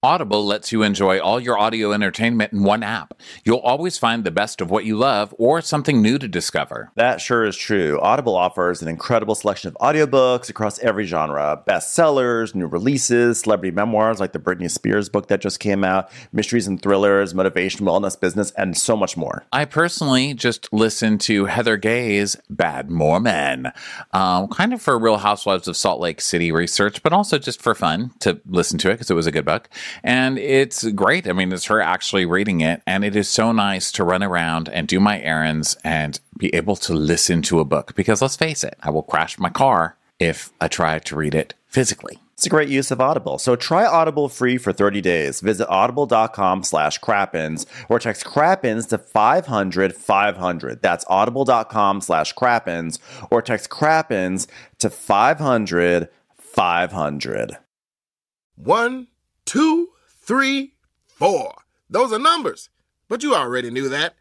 Audible lets you enjoy all your audio entertainment in one app. You'll always find the best of what you love or something new to discover. That sure is true. Audible offers an incredible selection of audiobooks across every genre. Bestsellers, new releases, celebrity memoirs like the Britney Spears book that just came out, mysteries and thrillers, motivation, wellness, business, and so much more. I personally just listened to Heather Gay's Bad Mormon, kind of for Real Housewives of Salt Lake City research, but also just for fun to listen to it because it was a good book. And it's great. I mean, it's her actually reading it. And it is so nice to run around and do my errands and be able to listen to a book. Because let's face it, I will crash my car if I try to read it physically. It's a great use of Audible. So try Audible free for 30 days. Visit audible.com/crappins or text crappins to 500-500. That's audible.com/crappins or text crappins to 500-500. 1, 2, 3, 4. Those are numbers. But you already knew that.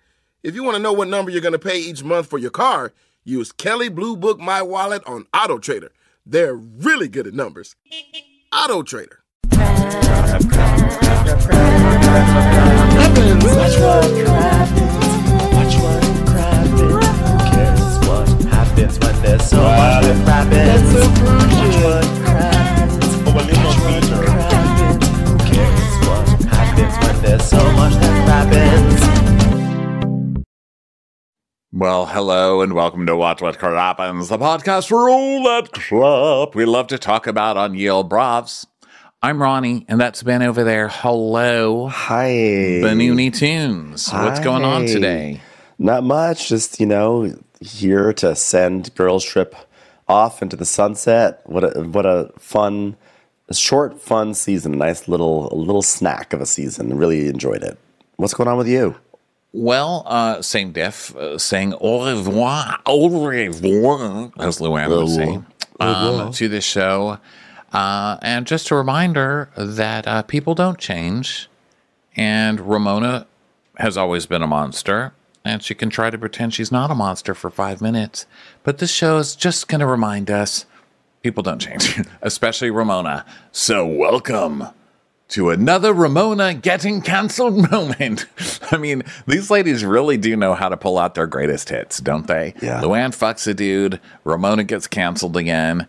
If you want to know what number you're going to pay each month for your car, use Kelly Blue Book My Wallet on Auto Trader. They're really good at numbers. Auto Trader. Crappins. Watch what crappins. Who cares what happens when there's so much that crappins? Watch what crappins. Watch what crappins. Who cares what happens when there's so much that crappins? Well, hello and welcome to Watch What Happens, the podcast for all that crap we love to talk about on Yale Bravs. I'm RHONY, and that's Ben over there. Hello. Hi. Benoony Tunes. What's going on today? Not much. Just, here to send Girls Trip off into the sunset. What a fun, short, fun season. A nice little snack of a season. Really enjoyed it. What's going on with you? Well, same diff, saying au revoir, as Luann would say, to this show. And just a reminder that people don't change. And Ramona has always been a monster. And she can try to pretend she's not a monster for 5 minutes. But this show is just going to remind us people don't change, especially Ramona. So welcome to another Ramona getting canceled moment. I mean, these ladies really do know how to pull out their greatest hits, don't they? Yeah. Luann fucks a dude. Ramona gets canceled again.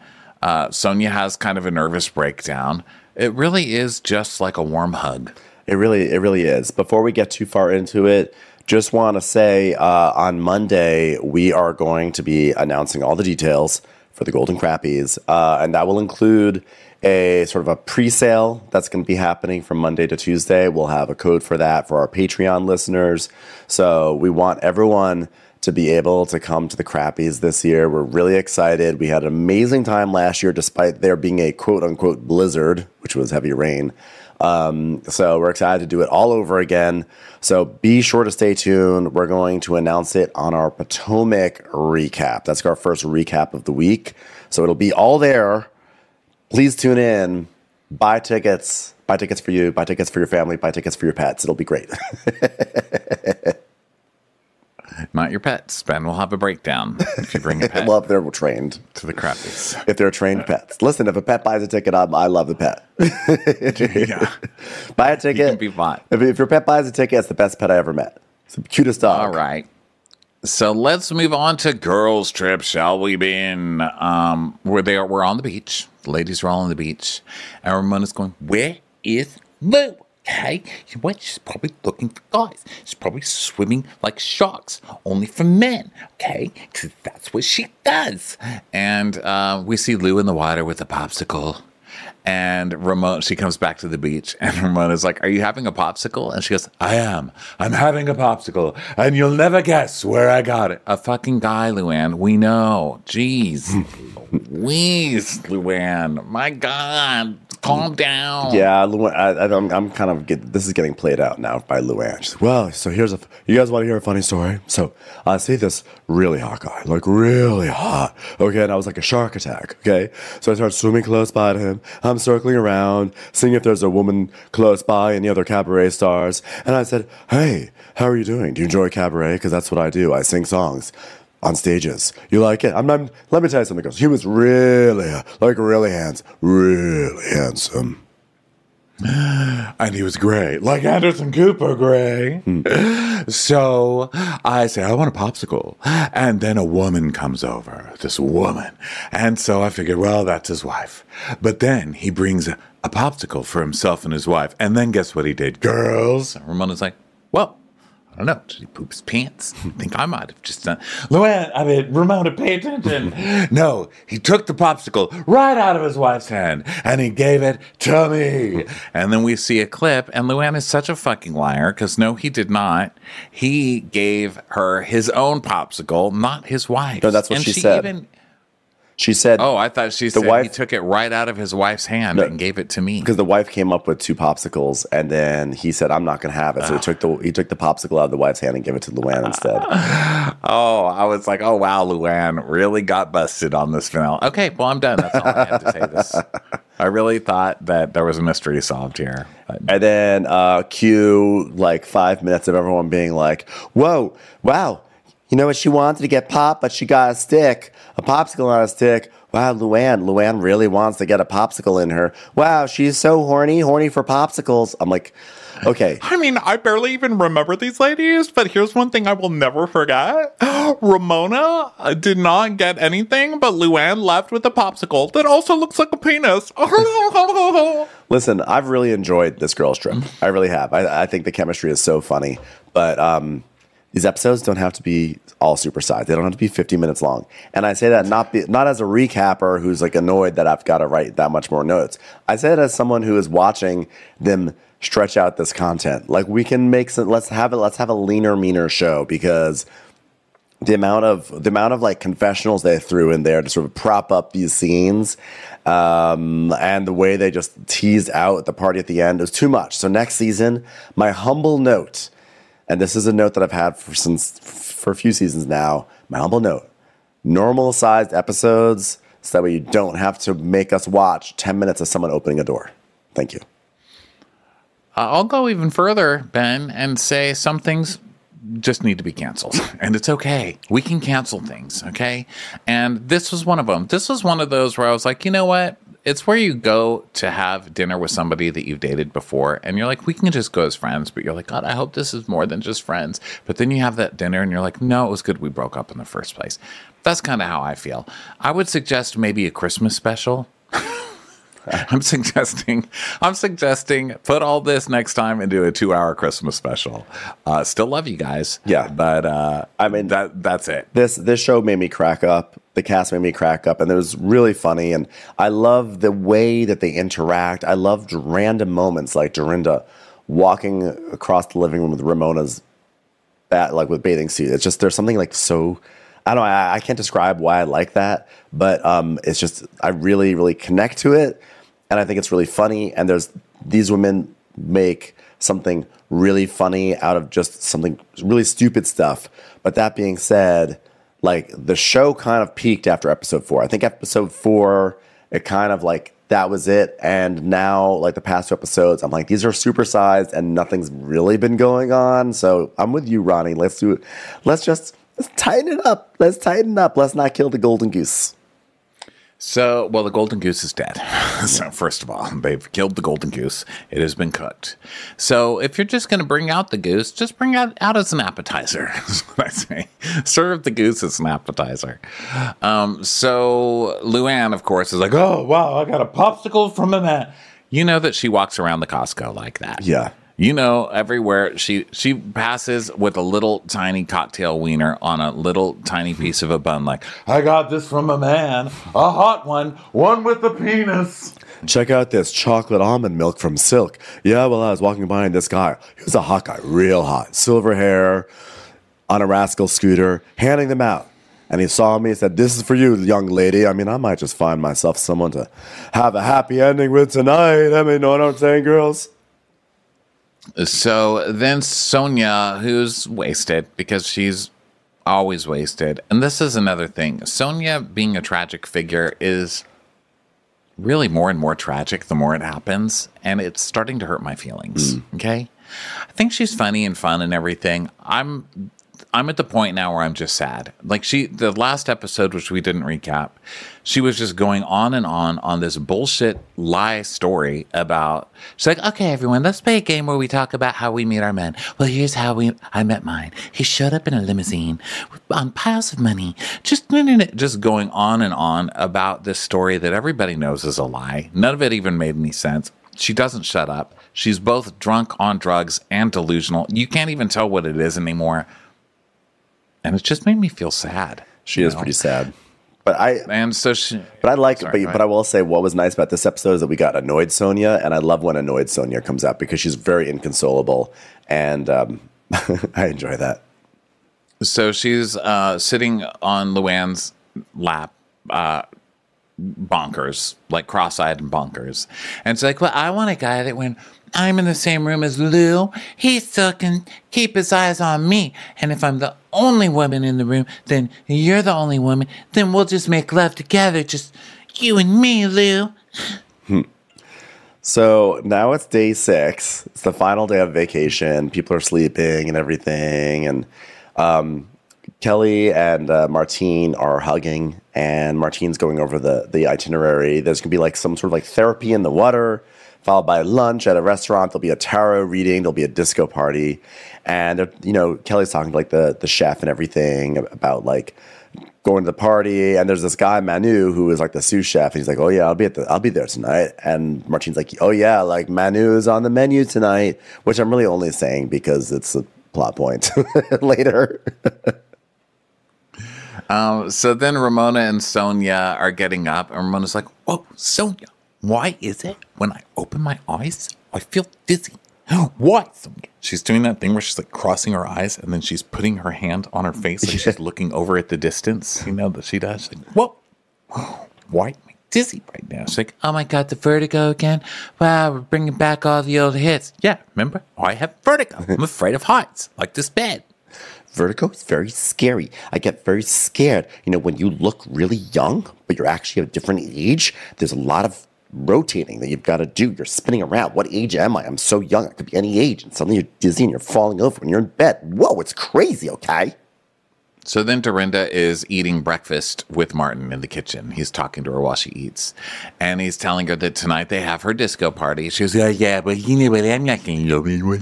Sonia has kind of a nervous breakdown. It really is just like a warm hug. It really is. Before we get too far into it, just want to say on Monday, we are going to be announcing all the details for the Golden Crappies. And that will include a sort of a pre-sale that's going to be happening from Monday to Tuesday. We'll have a code for that for our Patreon listeners. So we want everyone to be able to come to the Crappies this year. We're really excited. We had an amazing time last year, despite there being a quote-unquote blizzard, which was heavy rain. So we're excited to do it all over again. So be sure to stay tuned. We're going to announce it on our Potomac recap. That's our first recap of the week. So it'll be all there. Please tune in, buy tickets for you, buy tickets for your family, buy tickets for your pets. It'll be great. Not your pets. Ben will have a breakdown if you bring a pet. Well, if they're trained. To the Crappies. If they're trained pets. Listen, if a pet buys a ticket, I love the pet. Yeah. Buy a ticket. You can be bought. If your pet buys a ticket, it's the best pet I ever met. It's the cutest dog. All right. So let's move on to Girls Trip, shall we, Ben? We're on the beach. The ladies are all on the beach. And Ramona's going, where is Lou? Okay, she's probably looking for guys. She's probably swimming like sharks, only for men. Okay, because that's what she does. And we see Lou in the water with a popsicle. And Ramona, she comes back to the beach, and Ramona's like, are you having a popsicle? And she goes, I am. I'm having a popsicle, and you'll never guess where I got it. A fucking guy, Luann. We know. Jeez. Louise, Luann. My God. Calm down. Yeah, Luann, I'm kind of this is getting played out now by Luann. She's like, well, so you guys want to hear a funny story? So I see this really hot guy, like really hot. Okay, and I was like a shark attack. Okay, so I started swimming close by to him. I'm circling around, seeing if there's a woman close by, any other cabaret stars. And I said, hey, how are you doing? Do you enjoy cabaret? Because that's what I do. I sing songs on stages. You like it? Let me tell you something, girls. He was really handsome. Really handsome. And he was gray, like Anderson Cooper gray. So I say, I want a popsicle. And then a woman comes over, this woman. And so I figured, well, that's his wife. But then he brings a popsicle for himself and his wife. And then guess what he did? Girls. Ramona's like, well, I don't know. Did he poop his pants? I think I might have just done. Ramona, pay attention. No, he took the popsicle right out of his wife's hand and he gave it to me. And then we see a clip, and Luann is such a fucking liar because no, he did not. He gave her his own popsicle, not his wife's. No, that's what she said. She said, oh, I thought she said wife, he took it right out of his wife's hand and gave it to me. Because the wife came up with 2 popsicles, and then he said, I'm not going to have it. So he took the popsicle out of the wife's hand and gave it to Luann instead. Oh, I was like, oh, wow, Luann really got busted on this finale. Okay, well, I'm done. That's all I have to say this. I really thought that there was a mystery solved here. And then cue like 5 minutes of everyone being like, whoa, wow. You know what? She wanted to get pop, but she got a popsicle on a stick. Wow, Luann really wants to get a popsicle in her. Wow, she's so horny for popsicles. I'm like, okay. I mean, I barely even remember these ladies, but here's one thing I will never forget. Ramona did not get anything, but Luann left with a popsicle that also looks like a penis. Listen, I've really enjoyed this girls' trip. I really have. I think the chemistry is so funny. But these episodes don't have to be all supersized. They don't have to be 50 minutes long. And I say that not as a recapper who's like annoyed that I've got to write that much more notes. I say it as someone who is watching them stretch out this content. Like we can make some. Let's have a leaner, meaner show because the amount of like confessionals they threw in there to sort of prop up these scenes, and the way they just teased out the party at the end was too much. So next season, my humble note. And this is a note that I've had for a few seasons now. My humble note: normal-sized episodes, so that way you don't have to make us watch 10 minutes of someone opening a door. Thank you. I'll go even further, Ben, and say some things just need to be canceled. And it's okay. We can cancel things, okay? And this was one of them. This was one of those where I was like, you know what? It's where you go to have dinner with somebody that you've dated before, and you're like, we can just go as friends, but you're like, God, I hope this is more than just friends. But then you have that dinner, and you're like, no, it was good we broke up in the first place. That's kind of how I feel. I would suggest maybe a Christmas special. I'm suggesting put all this next time and do a 2-hour Christmas special. Still love you guys. Yeah. But I mean that's it. This show made me crack up. The cast made me crack up, and it was really funny. And I love the way that they interact. I loved random moments like Dorinda walking across the living room with Ramona's with bathing suit. It's just there's something like so. I don't know. I can't describe why I like that, but it's just I really, really connect to it. And I think it's really funny. And these women make something really funny out of just something really stupid stuff. But that being said, like the show kind of peaked after episode 4. I think episode 4, it kind of like that was it. And now like the past 2 episodes, I'm like, these are supersized and nothing's really been going on. So I'm with you, Ronnie. Let's do it. Let's tighten it up. Let's not kill the golden goose. So, well, the golden goose is dead. So, first of all, they've killed the golden goose. It has been cooked. So, if you're just going to bring out the goose, just bring it out as an appetizer. That's what I say. Serve the goose as an appetizer. So, Luann, of course, is like, oh, wow, I got a popsicle from a man. You know that she walks around the Costco like that. Yeah. You know, everywhere she passes with a little tiny cocktail wiener on a little tiny piece of a bun, like, I got this from a man, a hot one with a penis. Check out this chocolate almond milk from Silk. Yeah, well, I was walking by and this guy, he was a hot guy, real hot, silver hair, on a rascal scooter, handing them out. And he saw me and said, this is for you, young lady. I mean, I might just find myself someone to have a happy ending with tonight. I mean, know what I'm saying, girls? So then Sonia, who's wasted because she's always wasted. And this is another thing. Sonia being a tragic figure is really more and more tragic the more it happens. And it's starting to hurt my feelings. Okay. I think she's funny and fun and everything. I'm I'm at the point now where I'm just sad. Like the last episode, which we didn't recap, she was just going on and on this bullshit lie story about, she's like, okay, everyone, let's play a game where we talk about how we meet our men. Well, here's how I met mine. He showed up in a limousine on piles of money. Just going on and on about this story that everybody knows is a lie. None of it even made any sense. She doesn't shut up. She's both drunk on drugs and delusional. You can't even tell what it is anymore. And it just made me feel sad. She is pretty sad. But I will say what was nice about this episode is that we got annoyed Sonia, and I love when annoyed Sonia comes out because she's very inconsolable, and I enjoy that. So she's sitting on Luann's lap, bonkers, like cross-eyed and bonkers. And it's like, well, I want a guy that when I'm in the same room as Lou, he still can keep his eyes on me. And if I'm the only woman in the room, then you're the only woman. Then we'll just make love together, just you and me, Lou. So now it's day 6. It's the final day of vacation. People are sleeping and everything. And Kelly and Martine are hugging, and Martine's going over the itinerary. There's going to be like some sort of like therapy in the water, followed by lunch at a restaurant. There'll be a tarot reading. There'll be a disco party. And, Kelly's talking to like the chef and everything about like going to the party. And there's this guy, Manu, who is like the sous chef. And he's like, oh yeah, I'll be there tonight. And Martine's like, oh yeah, like Manu is on the menu tonight, which I'm really only saying because it's a plot point later. So then Ramona and Sonia are getting up, and Ramona's like, whoa, Sonia, why is it when I open my eyes, I feel dizzy? Why, Sonia? She's doing that thing where she's like crossing her eyes, and then she's putting her hand on her face, like she's looking over at the distance, that she does. She's like, whoa, why am I dizzy right now? She's like, oh my God, the vertigo again? Wow, we're bringing back all the old hits. Yeah, remember? I have vertigo. I'm afraid of heights, like this bed. Vertigo is very scary. I get very scared. When you look really young, but you're actually of a different age, there's a lot of rotating that you've got to do. You're spinning around. What age am I? I'm so young. I could be any age. And suddenly you're dizzy and you're falling over and you're in bed. Whoa, it's crazy, okay? So then Dorinda is eating breakfast with Martin in the kitchen. He's talking to her while she eats. And he's telling her that tonight they have her disco party. She goes, yeah, but you know what? I'm not going to love anyone.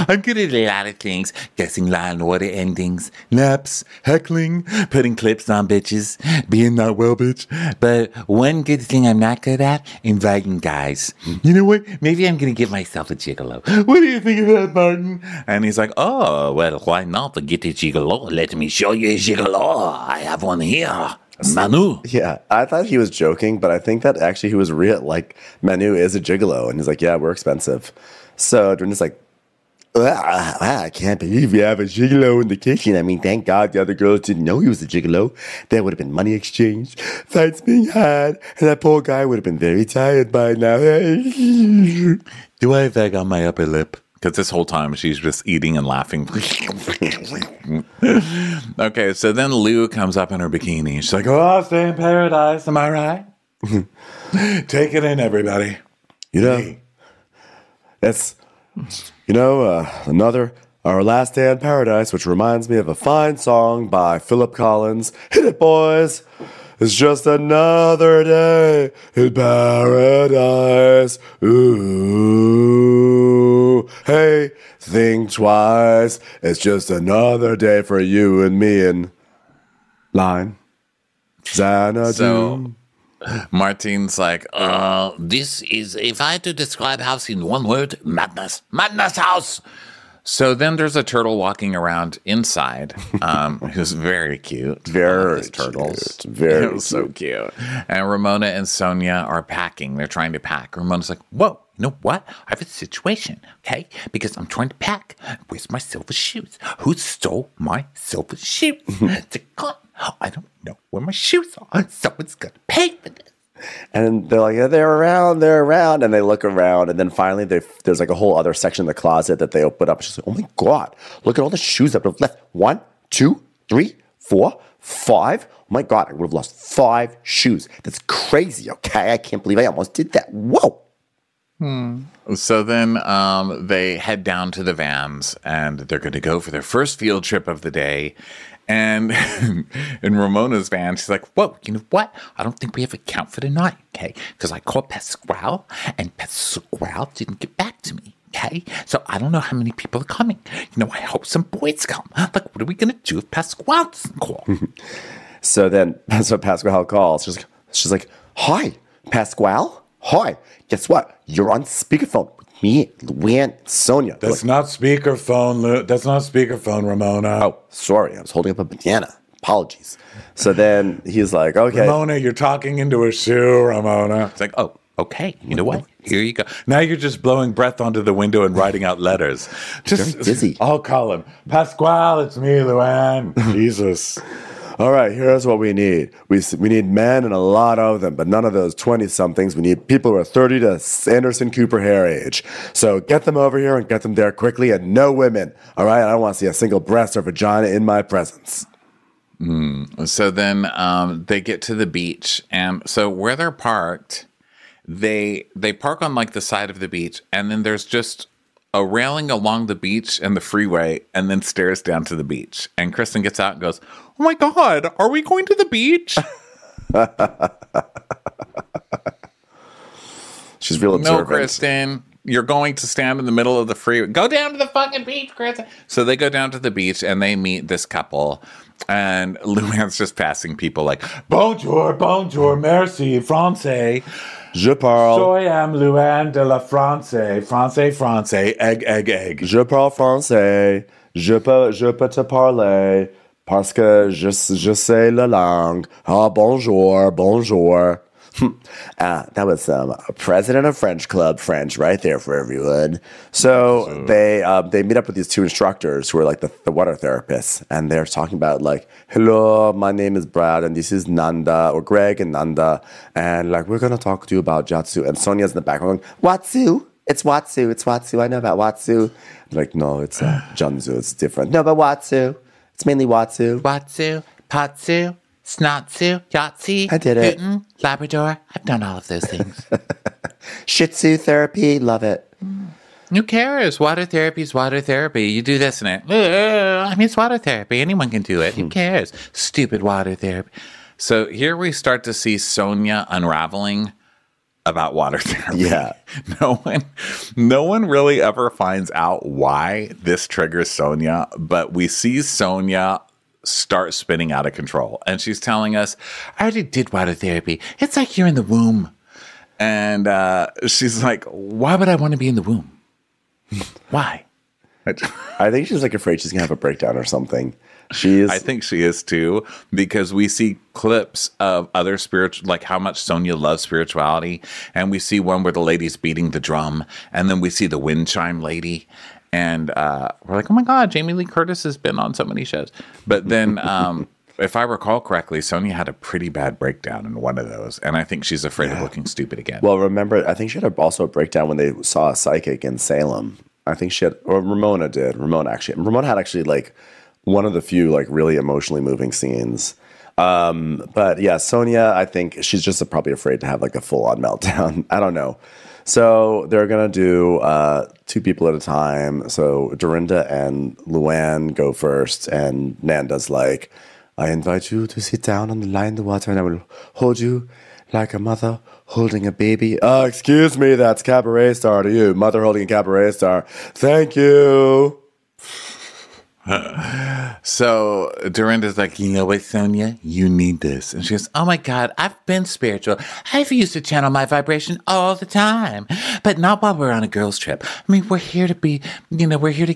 I'm good at a lot of things. Guessing Law and Order endings, naps, heckling, putting clips on bitches, being not well bitch. But one good thing I'm not good at, inviting guys. You know what? Maybe I'm going to get myself a gigolo. What do you think of that, Martin? And he's like, oh, well, why not get a gigolo? Let me show you a gigolo. I have one here. Manu. Yeah, I thought he was joking, but I think that actually he was real. Like, Manu is a gigolo. And he's like, yeah, we're expensive. So Dorinda's like, I can't believe we have a gigolo in the kitchen. I mean, thank God the other girls didn't know he was a gigolo. There would have been money exchanged, fights being had, and that poor guy would have been very tired by now. Do I have egg on my upper lip? Because this whole time she's just eating and laughing. Okay, so then Lou comes up in her bikini. She's like, oh, I'll stay in paradise. Am I right? Take it in, everybody. That's... our last day in paradise, which reminds me of a fine song by Philip Collins. Hit it, boys! It's just another day in paradise. Ooh, hey, think twice. It's just another day for you and me in line. Xanadu. So Martine's like, this is, if I had to describe house in one word, madness. Madness house. So then there's a turtle walking around inside, who's very cute. Very turtles. Cute. Very it was so cute. And Ramona and Sonia are packing. They're trying to pack. Ramona's like, whoa, you know what? I have a situation, okay? Because I'm trying to pack. Where's my silver shoes? Who stole my silver shoes? I don't know where my shoes are. Someone's going to pay for this. And they're like, yeah, they're around. And they look around. And then finally, there's like a whole other section in the closet that they open up. She's like, oh my God, look at all the shoes that would have left. 1, 2, 3, 4, 5. Oh my God, I would have lost 5 shoes. That's crazy, okay? I can't believe I almost did that. Whoa. So then they head down to the Vans, and they're going to go for their first field trip of the day. And in Ramona's van, she's like, whoa, you know what? I don't think we have a count for tonight, okay? Because I called Pasquale, and Pasquale didn't get back to me, okay? So I don't know how many people are coming. You know, I hope some boys come. Like, what are we going to do if Pasquale doesn't call? So Pasquale calls. She's like, hi, Pasquale? Hi. Guess what? You're on speakerphone with me, Luann, Sonia. That's not speakerphone, That's not speakerphone, Ramona. Oh, sorry. I was holding up a banana. Apologies. So then he's like, okay. Ramona, you're talking into a shoe, Ramona. It's like, oh, okay. You know what? Here you go. Now you're just blowing breath onto the window and writing out letters. Just dizzy. I'll call him. Pasquale, it's me, Luann. Jesus. All right, here's what we need. We need men and a lot of them, but none of those 20-somethings. We need people who are 30 to Anderson Cooper hair age. So get them over here and get them there quickly, and no women. All right, I don't want to see a single breast or vagina in my presence. So then they get to the beach, and so where they're parked, they park on like the side of the beach, and then there's just a railing along the beach and the freeway, and then stairs down to the beach. And Kristen gets out and goes, oh my God, are we going to the beach? She's real observant. No, Kristen, you're going to stand in the middle of the freeway. Go down to the fucking beach, Kristen. So they go down to the beach and they meet this couple. And Luann's just passing people like, bonjour, bonjour, merci, français. Je parle. Soy am Luann de la France. Français, egg. Je parle français. Je peux te parler. Parce que je sais la langue. Ah, bonjour. That was president of French Club French right there for everyone. So they meet up with these two instructors who are like the water therapists, and they're talking about like, hello, my name is Brad, and this is Nanda, or Greg and Nanda, and like we're gonna talk to you about Jatsu. And Sonia's in the background going, Watsu? It's Watsu. I know about Watsu. I'm like, no, it's Junzu. It's different. No, but Watsu. It's mainly Watsu. Watsu, Patsu, Snotsu, Yahtzee. I did it. Putin, Labrador. I've done all of those things. Shih Tzu therapy. Love it. Who cares? Water therapy is water therapy. You do this and it. I mean, it's water therapy. Anyone can do it. Who cares? Stupid water therapy. So here we start to see Sonia unraveling about water therapy. Yeah. No one really ever finds out why this triggers Sonia, but we see Sonia start spinning out of control. And she's telling us, I already did water therapy. It's like you're in the womb. And she's like, why would I want to be in the womb? Why? I think she's like afraid she's going to have a breakdown or something. I think she is too, because we see clips of other spiritual, like how much Sonia loves spirituality. And we see one where the lady's beating the drum. And then we see the wind chime lady. And we're like, oh my God, Jamie Lee Curtis has been on so many shows. But then, if I recall correctly, Sonia had a pretty bad breakdown in one of those. And I think she's afraid of looking stupid again. Well, remember, I think she had also a breakdown when they saw a psychic in Salem. I think she had, or Ramona did. Ramona had actually like one of the few like really emotionally moving scenes. But yeah, Sonia, I think she's just probably afraid to have like a full-on meltdown. I don't know. So they're going to do two people at a time. So Dorinda and Luann go first, and Nanda's like, I invite you to sit down on the line in the water, and I will hold you like a mother holding a baby. Excuse me, that's cabaret star to you. Mother holding a cabaret star. Thank you. So Dorinda's like, you know what, Sonia? You need this. And she goes, oh my God, I've been spiritual. I've used to channel my vibration all the time, but not while we're on a girls' trip. I mean, we're here to be, we're here to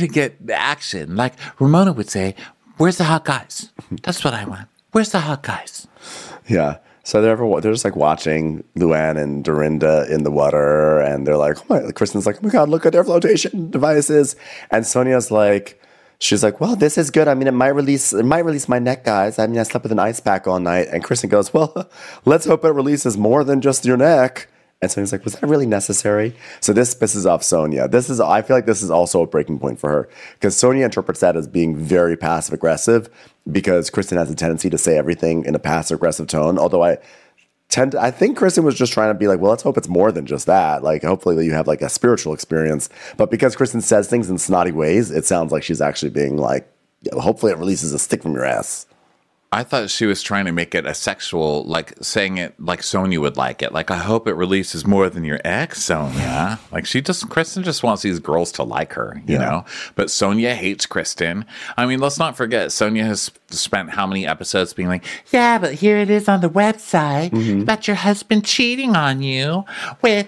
get action. Like Ramona would say, where's the hot guys? That's what I want. Where's the hot guys? Yeah. So they're just like watching Luann and Dorinda in the water, and they're like, Kristen's like, oh my God, look at their flotation devices. And Sonia's like, she's like, well, this is good. I mean, it might release my neck, guys. I mean, I slept with an ice pack all night. And Kristen goes, well, let's hope it releases more than just your neck. And Sonia's like, was that really necessary? So this pisses off Sonia. I feel like this is also a breaking point for her, because Sonia interprets that as being very passive aggressive, because Kristen has a tendency to say everything in a passive aggressive tone. Although I think Kristen was just trying to be like, well, let's hope it's more than just that. Like, hopefully you have like a spiritual experience. But because Kristen says things in snotty ways, it sounds like she's actually being like, hopefully it releases a stick from your ass. I thought she was trying to make it a sexual, like saying it like Sonia would like it. Like, I hope it releases more than your ex, Sonia. Like, Kristen just wants these girls to like her, you know? But Sonia hates Kristen. I mean, let's not forget, Sonia has spent how many episodes being like, yeah, but here it is on the website about your husband cheating on you with,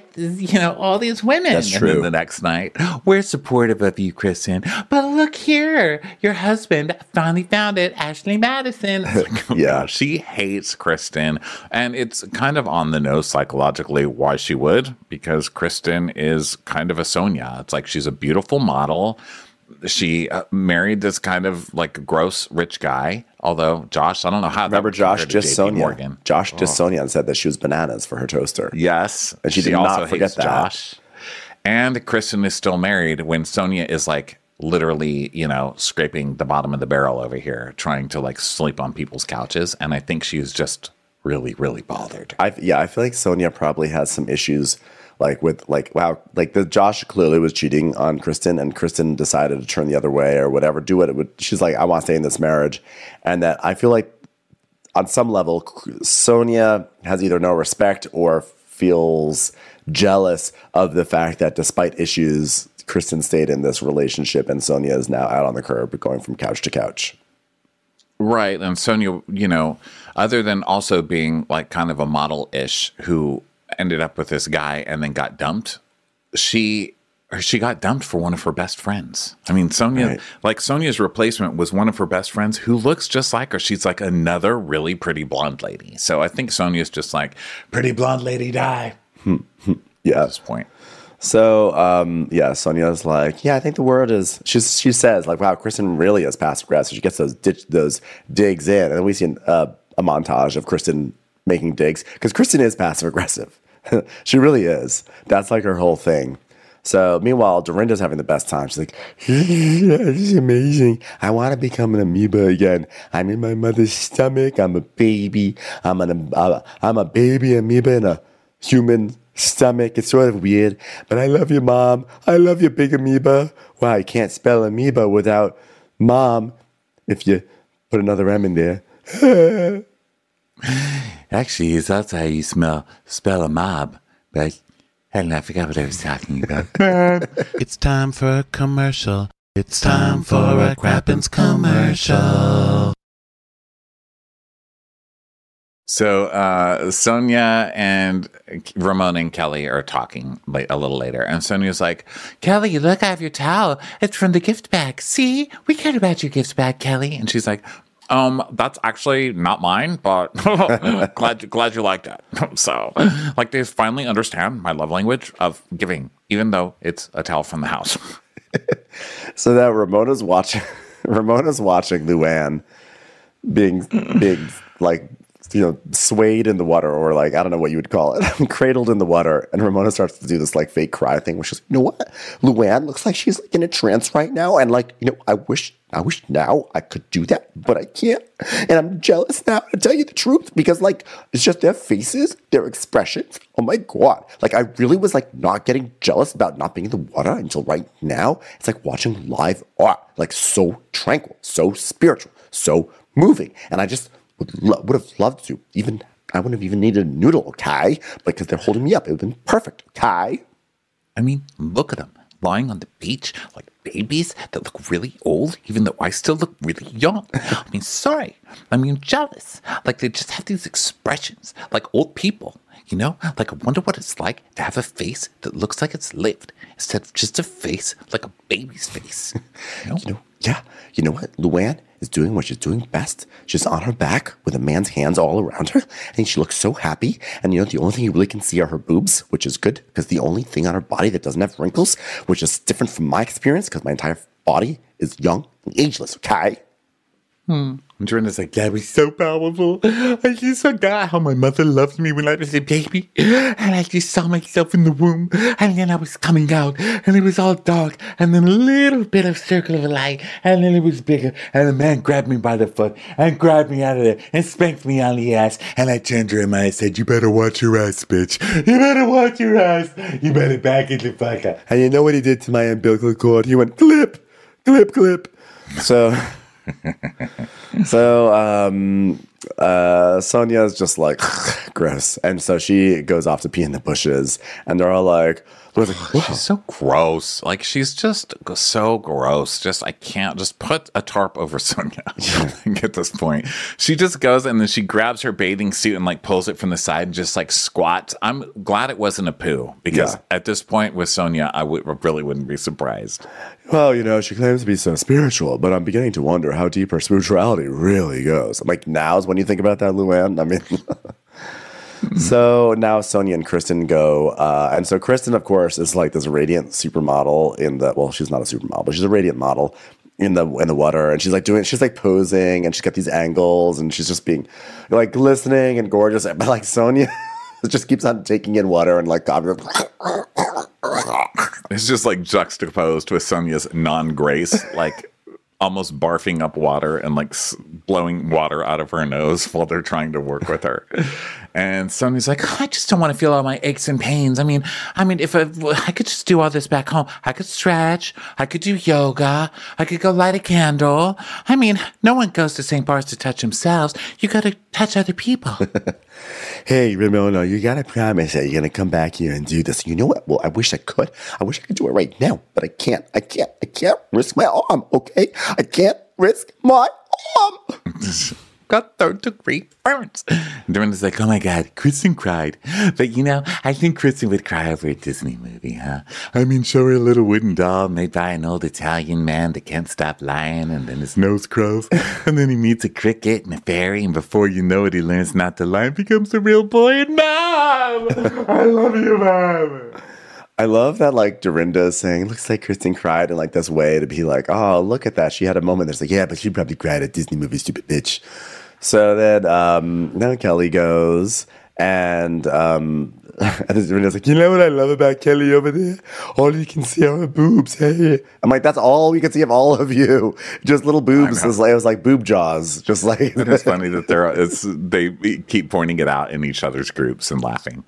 all these women. That's true. And then the next night, we're supportive of you, Kristen. But look here, your husband finally found it, Ashley Madison. Like, yeah, she hates Kristen, and it's kind of on the nose psychologically why she would, because Kristen is kind of a Sonia. It's like she's a beautiful model. She married this kind of like gross rich guy. Although Josh, I don't know how. Remember Josh just Sonia. Morgan. Josh just Sonia and said that she was bananas for her toaster. Yes, and she did not forget that. Josh. And Kristen is still married when Sonia is like, literally, scraping the bottom of the barrel over here, trying to like sleep on people's couches. And I think she's just really, really bothered. I feel like Sonia probably has some issues with the Josh clearly was cheating on Kristen and Kristen decided to turn the other way or whatever, do what it would. She's like, I want to stay in this marriage. And that I feel like on some level, Sonia has either no respect or feels jealous of the fact that despite issues, Kristen stayed in this relationship and Sonia is now out on the curb going from couch to couch. Right. And Sonia, other than also being like kind of a model-ish who ended up with this guy and then got dumped, she got dumped for one of her best friends. I mean, Sonia, Sonia's replacement was one of her best friends who looks just like her. She's like another really pretty blonde lady. So I think Sonia's just like, pretty blonde lady die. Yeah. At this point. So, Sonia's like, I think the word is, she says like, wow, Kristen really is passive aggressive. She gets those digs in. And then we see a montage of Kristen making digs because Kristen is passive aggressive. She really is. That's like her whole thing. So meanwhile, Dorinda's having the best time. She's like, this is amazing. I want to become an amoeba again. I'm in my mother's stomach. I'm a baby. I'm a baby amoeba in a human stomach. It's sort of weird, but I love you, Mom. I love you, big amoeba. Wow, you can't spell amoeba without Mom if you put another M in there. Actually, that's how you spell a mob, but I forgot what I was talking about. It's time for a commercial. It's time for a Crappens commercial. So Sonia and Ramona and Kelly are talking a little later. And Sonia's like, Kelly, look, I have your towel. It's from the gift bag. See? We cared about your gift bag, Kelly. And she's like, that's actually not mine, but glad you liked it. So, like, they finally understand my love language of giving, even though it's a towel from the house. So that Ramona's watching Luann being like, swayed in the water, or like, I don't know what you would call it, cradled in the water. And Ramona starts to do this like fake cry thing, which is, you know what? Luann looks like she's like in a trance right now. And like, I wish now I could do that, but I can't. And I'm jealous now, to tell you the truth, because like, it's just their faces, their expressions. Oh my God. Like, I really was like not getting jealous about not being in the water until right now. It's like watching live art, like so tranquil, so spiritual, so moving. And I just would have loved to. I wouldn't have even needed a noodle, okay? Because they're holding me up. It would have been perfect, okay? I mean, look at them lying on the beach like babies that look really old, even though I still look really young. I mean, sorry. I mean, jealous. Like, they just have these expressions like old people, Like, I wonder what it's like to have a face that looks like it's lived instead of just a face like a baby's face. Yeah. You know what? Luann is doing what she's doing best. She's on her back with a man's hands all around her. And she looks so happy. And the only thing you really can see are her boobs, which is good because the only thing on her body that doesn't have wrinkles, which is different from my experience because my entire body is young and ageless, okay? And Dorinda's like, that was so powerful. I just forgot how my mother loved me when I was a baby. And I just saw myself in the womb. And then I was coming out. And it was all dark. And then a little bit of circle of light. And then it was bigger. And the man grabbed me by the foot. And grabbed me out of there. And spanked me on the ass. And I turned to him and I said, you better watch your ass, bitch. You better watch your ass. You better back it the fuck up. And you know what he did to my umbilical cord? He went, clip, clip, clip. So... Sonia's just like gross, and so she goes off to pee in the bushes, and they're all like, she's so gross. Like, she's just so gross. Just, I can't just put a tarp over Sonia. At this point, she just goes and then she grabs her bathing suit and like pulls it from the side and just like squats. I'm glad it wasn't a poo, because at this point with Sonia, I really wouldn't be surprised. Well, you know, she claims to be so spiritual, but I'm beginning to wonder how deep her spirituality really goes. I'm like, now's when you think about that, Luann. I mean, so now Sonia and Kristen go, and so Kristen, of course, is like this radiant supermodel in the. Well, she's not a supermodel, but she's a radiant model in the water, and she's like posing, and she's got these angles, and she's just being like glistening and gorgeous. But like Sonia just keeps on taking in water and like. It's just like juxtaposed with Sonia's non-grace, like almost barfing up water and like blowing water out of her nose while they're trying to work with her. And Sonia's like, I just don't want to feel all my aches and pains. I mean, if I could just do all this back home, I could stretch, I could do yoga, I could go light a candle. I mean, no one goes to St. Bart's to touch themselves. You got to touch other people. Hey, Ramona, you gotta promise that you're gonna come back here and do this. You know what? Well, I wish I could. I wish I could do it right now, but I can't. I can't risk my arm, okay? I can't risk my arm. Got third-degree burns. Dorinda's like, oh my God, Kristen cried. But you know, I think Kristen would cry over a Disney movie, huh? I mean, show her a little wooden doll made by an old Italian man that can't stop lying, and then his nose grows, and then he meets a cricket and a fairy, and before you know it, he learns not to lie and becomes a real boy. And Mom! I love you, Mom! I love that, like, Dorinda is saying, looks like Kristen cried in, like, this way to be like, oh, look at that. She had a moment that's like, yeah, but she probably cried at Disney movie, stupid bitch. So then now Kelly goes, and Dorinda's like, you know what I love about Kelly over there? All you can see are her boobs. Hey. I'm like, that's all we can see of all of you. Just little boobs. It was like boob jaws. Just like it's funny that they keep pointing it out in each other's groups and laughing.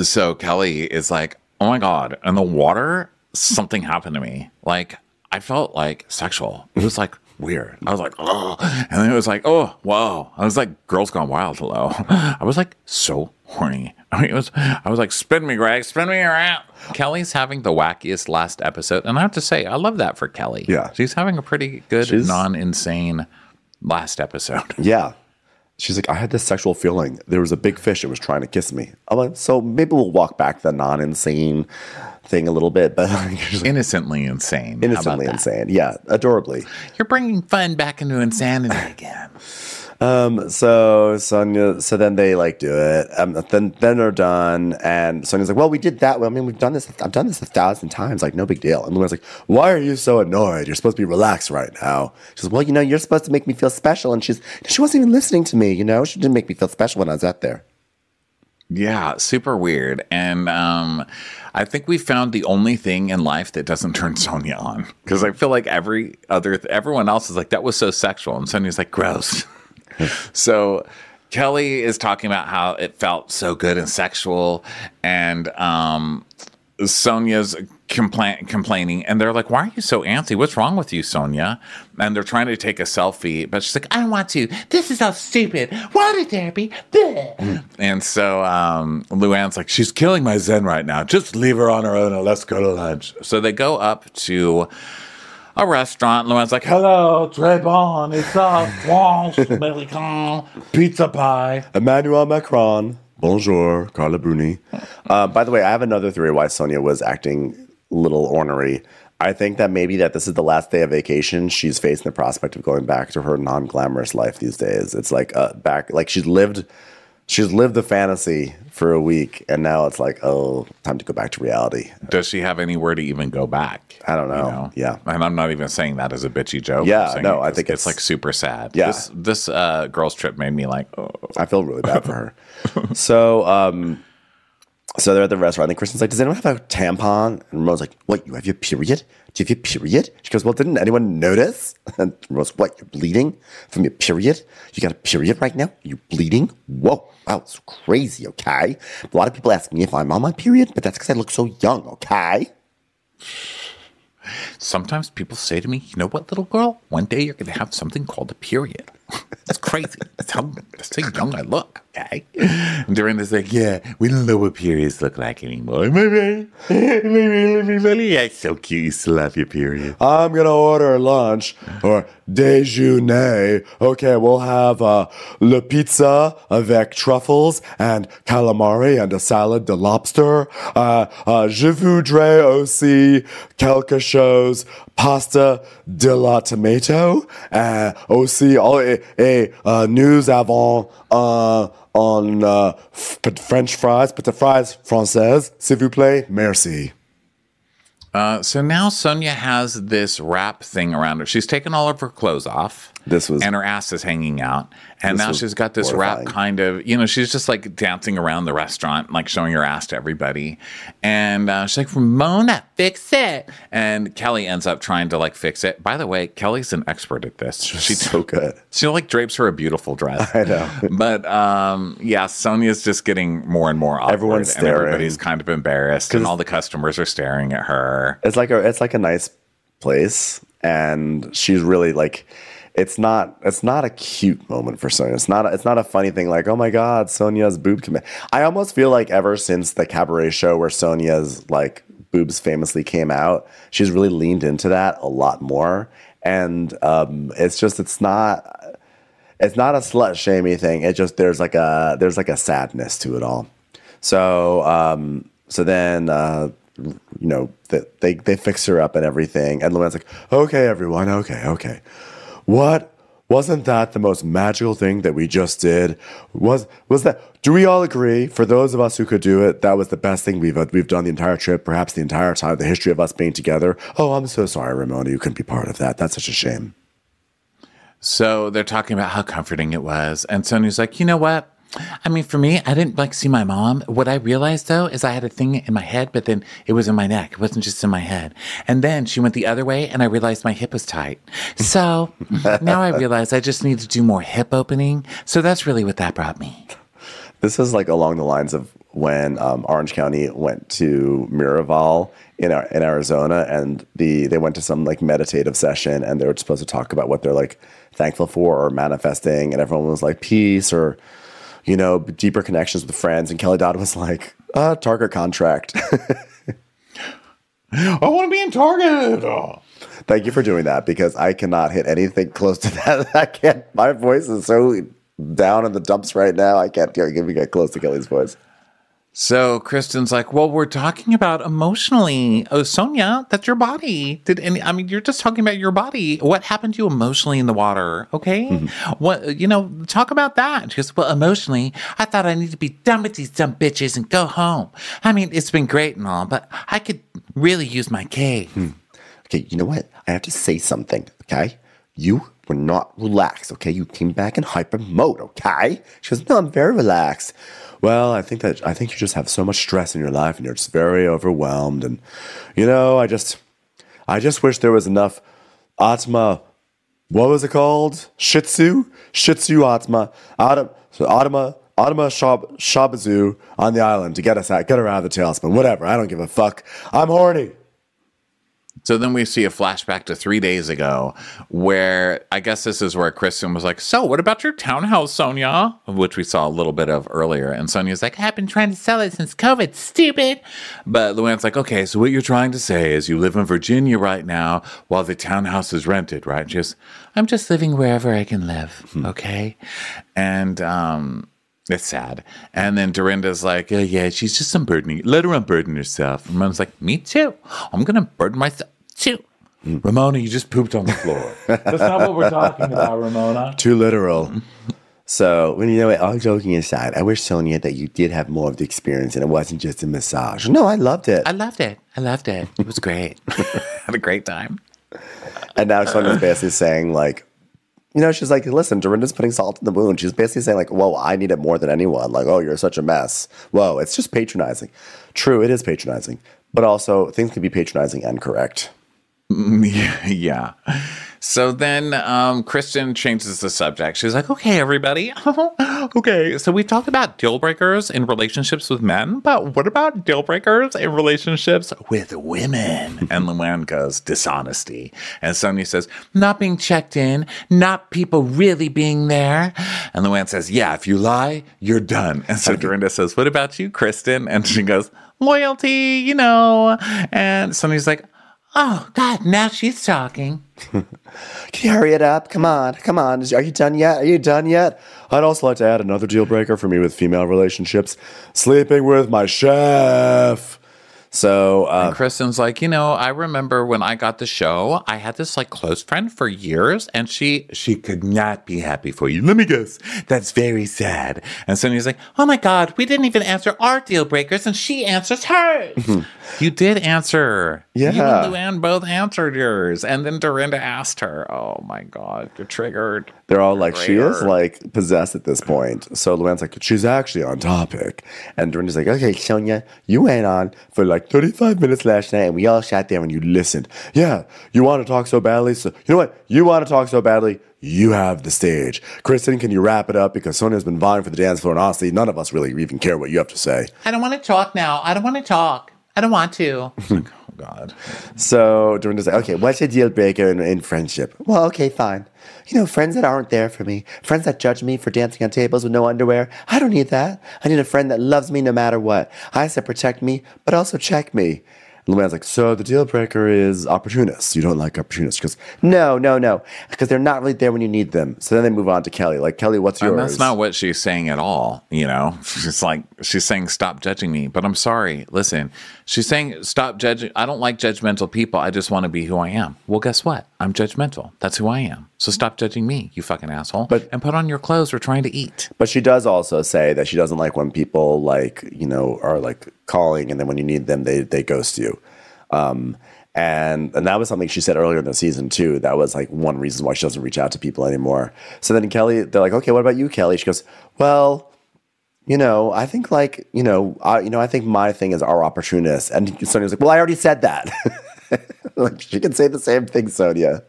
So Kelly is like, oh my God, in the water, something happened to me. Like, I felt like sexual. It was like weird. I was like, oh. And then it was like, oh, whoa. I was like, Girls Gone Wild, hello. I was like, so horny. I mean, I was like, spin me, Greg, spin me around. Kelly's having the wackiest last episode. And I have to say, I love that for Kelly. Yeah. She's having a pretty good, non-insane last episode. Yeah. She's like, I had this sexual feeling. There was a big fish that was trying to kiss me. I'm like, so maybe we'll walk back the non-insane thing a little bit, but innocently insane. Innocently insane. Yeah, adorably. You're bringing fun back into insanity again. So then they like do it. Then they're done, and Sonia's like, "Well, we did that. Well, I mean, I've done this 1,000 times. Like, no big deal." And Luan's like, "Why are you so annoyed? You're supposed to be relaxed right now." She says, "Well, you know, you're supposed to make me feel special." And she wasn't even listening to me. You know, she didn't make me feel special when I was out there. Yeah, super weird. And I think we found the only thing in life that doesn't turn Sonia on, because I feel like everyone else is like, that was so sexual, and Sonia's like, gross. So Kelly is talking about how it felt so good and sexual, and Sonia's complaining, and they're like, why are you so antsy? What's wrong with you, Sonia? And they're trying to take a selfie, but she's like, I don't want to. This is so stupid. Water therapy. And so Luann's like, she's killing my zen right now. Just leave her on her own and let's go to lunch. So they go up to a restaurant. Luann's like, hello, très bon. It's France, American, pizza pie. Emmanuel Macron. Bonjour, Carla Bruni. By the way, I have another theory why Sonia was acting a little ornery. I think that maybe that this is the last day of vacation. She's facing the prospect of going back to her non-glamorous life these days. It's like she's lived she's lived the fantasy for a week, and now it's like, oh, time to go back to reality. Does she have anywhere to even go back? I don't know. Yeah. And I'm not even saying that as a bitchy joke. Yeah, no, I think it's like super sad. Yeah. This girls trip made me like, oh. I feel really bad for her. So they're at the restaurant, and Kristen's like, does anyone have a tampon? And Ramona's like, what, you have your period? Do you have your period? She goes, well, didn't anyone notice? And Ramona's like, what, you're bleeding from your period? You got a period right now? You're bleeding? Whoa, wow, it's crazy, okay? A lot of people ask me if I'm on my period, but that's because I look so young, okay? Sometimes people say to me, you know what, little girl? One day you're going to have something called a period. That's crazy. That's how young I look, okay? And Dorinda's like, yeah, we don't know what periods look like anymore. Maybe, yeah, it's so cute. You still have your period. I'm going to order lunch or déjeuner. Okay, we'll have le pizza avec truffles and calamari and a salad de lobster. Je voudrais aussi quelque chose pasta de la tomato. Aussi, nous avons French fries, but the fries françaises, s'il vous plaît, merci. So now Sonia has this wrap thing around her. She's taken all of her clothes off. And her ass is hanging out. And now she's got this wrap kind of, she's just like dancing around the restaurant, like showing her ass to everybody. And she's like, Ramona, fix it. And Kelly ends up trying to like fix it. By the way, Kelly's an expert at this. She's so good. She like drapes her a beautiful dress. I know. But yeah, Sonia's just getting more and more awkward. Everyone's staring. And everybody's kind of embarrassed. And all the customers are staring at her. It's like a nice place. And she's really like... It's not a cute moment for Sonia. It's not a funny thing like, oh my God, Sonia's boob commit. I almost feel like ever since the cabaret show where Sonia's like boobs famously came out, she's really leaned into that a lot more. And it's not a slut shamey thing. It just there's like a sadness to it all. So then they fix her up and everything, and Luann's like, okay, everyone, okay. What? Wasn't that the most magical thing that we just did? Was that? Do we all agree? For those of us who could do it, that was the best thing we've done the entire trip, perhaps the entire time, the history of us being together. Oh, I'm so sorry, Ramona, you couldn't be part of that. That's such a shame. So they're talking about how comforting it was, and Sonia's like, you know what? I mean, for me, I didn't like see my mom. What I realized though is I had a thing in my head, but then it was in my neck. It wasn't just in my head. And then she went the other way and I realized my hip was tight. So now I realize I just need to do more hip opening. So that's really what that brought me. This is like along the lines of when Orange County went to Miraval in Arizona, and they went to some like meditative session, and they were supposed to talk about what they're like thankful for or manifesting, and everyone was like peace or deeper connections with friends. And Kelly Dodd was like, Target contract. I want to be in Target. Oh. Thank you for doing that, because I cannot hit anything close to that. I can't. My voice is so down in the dumps right now. I can't get close to Kelly's voice. So Kristen's like, well, we're talking about emotionally. Oh, Sonia, that's your body. You're just talking about your body. What happened to you emotionally in the water? Okay. Mm-hmm. What, talk about that. She goes, well, emotionally, I thought I need to be done with these dumb bitches and go home. I mean, it's been great and all, but I could really use my cave. Okay. You know what? I have to say something. Okay. You were not relaxed. Okay. You came back in hyper mode. Okay. She goes, no, I'm very relaxed. Well, I think you just have so much stress in your life and you're just very overwhelmed. And, I just wish there was enough Atma, what was it called? Shih Tzu Atma, Atma Shabazu on the island to get her out of the tailspin. Whatever. I don't give a fuck. I'm horny. So then we see a flashback to 3 days ago where I guess this is where Kristen was like, so what about your townhouse, Sonia? Which we saw a little bit of earlier. And Sonia's like, I've been trying to sell it since COVID, stupid. But Luann's like, okay, so what you're trying to say is you live in Virginia right now while the townhouse is rented, right? And she goes, I'm just living wherever I can live, okay? And it's sad. And then Dorinda's like, oh, yeah, she's just unburdening. Let her unburden herself. Ramona's like, me too. I'm going to burden myself too. Ramona, you just pooped on the floor. That's not what we're talking about, Ramona. Too literal. So, when you know what, all joking aside, I wish, Sonia, that you did have more of the experience and it wasn't just a massage. No, I loved it. I loved it. It was great. Had a great time. And now Sonia's basically saying, like, you know, she's like, listen, Dorinda's putting salt in the wound. She's basically saying, like, whoa, I need it more than anyone. Like, oh, you're such a mess. Whoa, it's just patronizing. True, it is patronizing. But also, things can be patronizing and correct. Yeah. So then Kristen changes the subject. She's like, okay, everybody. Okay, so we talked about deal breakers in relationships with men, but what about deal breakers in relationships with women? And Luann goes, dishonesty. And Sonia says, not being checked in, not people really being there. And Luann says, yeah, if you lie, you're done. And so Dorinda says, what about you, Kristen? And she goes, loyalty, you know. And Sonia's like, oh, God, now she's talking. Can you hurry it up? Come on. Are you done yet? I'd also like to add another deal breaker for me with female relationships. Sleeping with my chef. So, and Kristen's like, you know, I remember when I got the show, I had this like close friend for years, and she could not be happy for you. Let me guess. That's very sad. And Sonia's like, oh my God, we didn't even answer our deal breakers, and she answers hers. You did answer. Yeah. You and Luann both answered yours. And then Dorinda asked her. Oh my God, you're triggered. They're all like, she is like possessed at this point. So Luann's like, she's actually on topic. And Dorinda's like, okay, Sonia, you went on for like 35 minutes last night and we all sat there and you listened. Yeah, you want to talk so badly? So you know what? You want to talk so badly? You have the stage. Kristen, can you wrap it up? Because Sonia's been vying for the dance floor and honestly, none of us really even care what you have to say. I don't want to talk now. I don't want to talk. I don't want to. Oh, God. So Dorinda's like, okay, what's a deal breaker in friendship? Well, okay, fine. You know, friends that aren't there for me. Friends that judge me for dancing on tables with no underwear. I don't need that. I need a friend that loves me no matter what. I said protect me, but also check me. And Luann's like, so the deal breaker is opportunists. You don't like opportunists. She goes, no. Because they're not really there when you need them. So then they move on to Kelly. Like, Kelly, what's yours? And that's not what she's saying at all, you know? She's saying, stop judging me. But I'm sorry. Listen, she's saying, stop judging. I don't like judgmental people. I just want to be who I am. Well, guess what? I'm judgmental. That's who I am. So stop judging me, you fucking asshole. And put on your clothes. We're trying to eat. But she does also say that she doesn't like when people, like, you know, are like calling and then when you need them, they ghost you. And that was something she said earlier in the season too. That was like one reason why she doesn't reach out to people anymore. So then Kelly, they're like, okay, what about you, Kelly? She goes, well, you know, I think like, I think my thing is our opportunists. And Sonia's like, well, I already said that. Like, she can say the same thing, Sonia.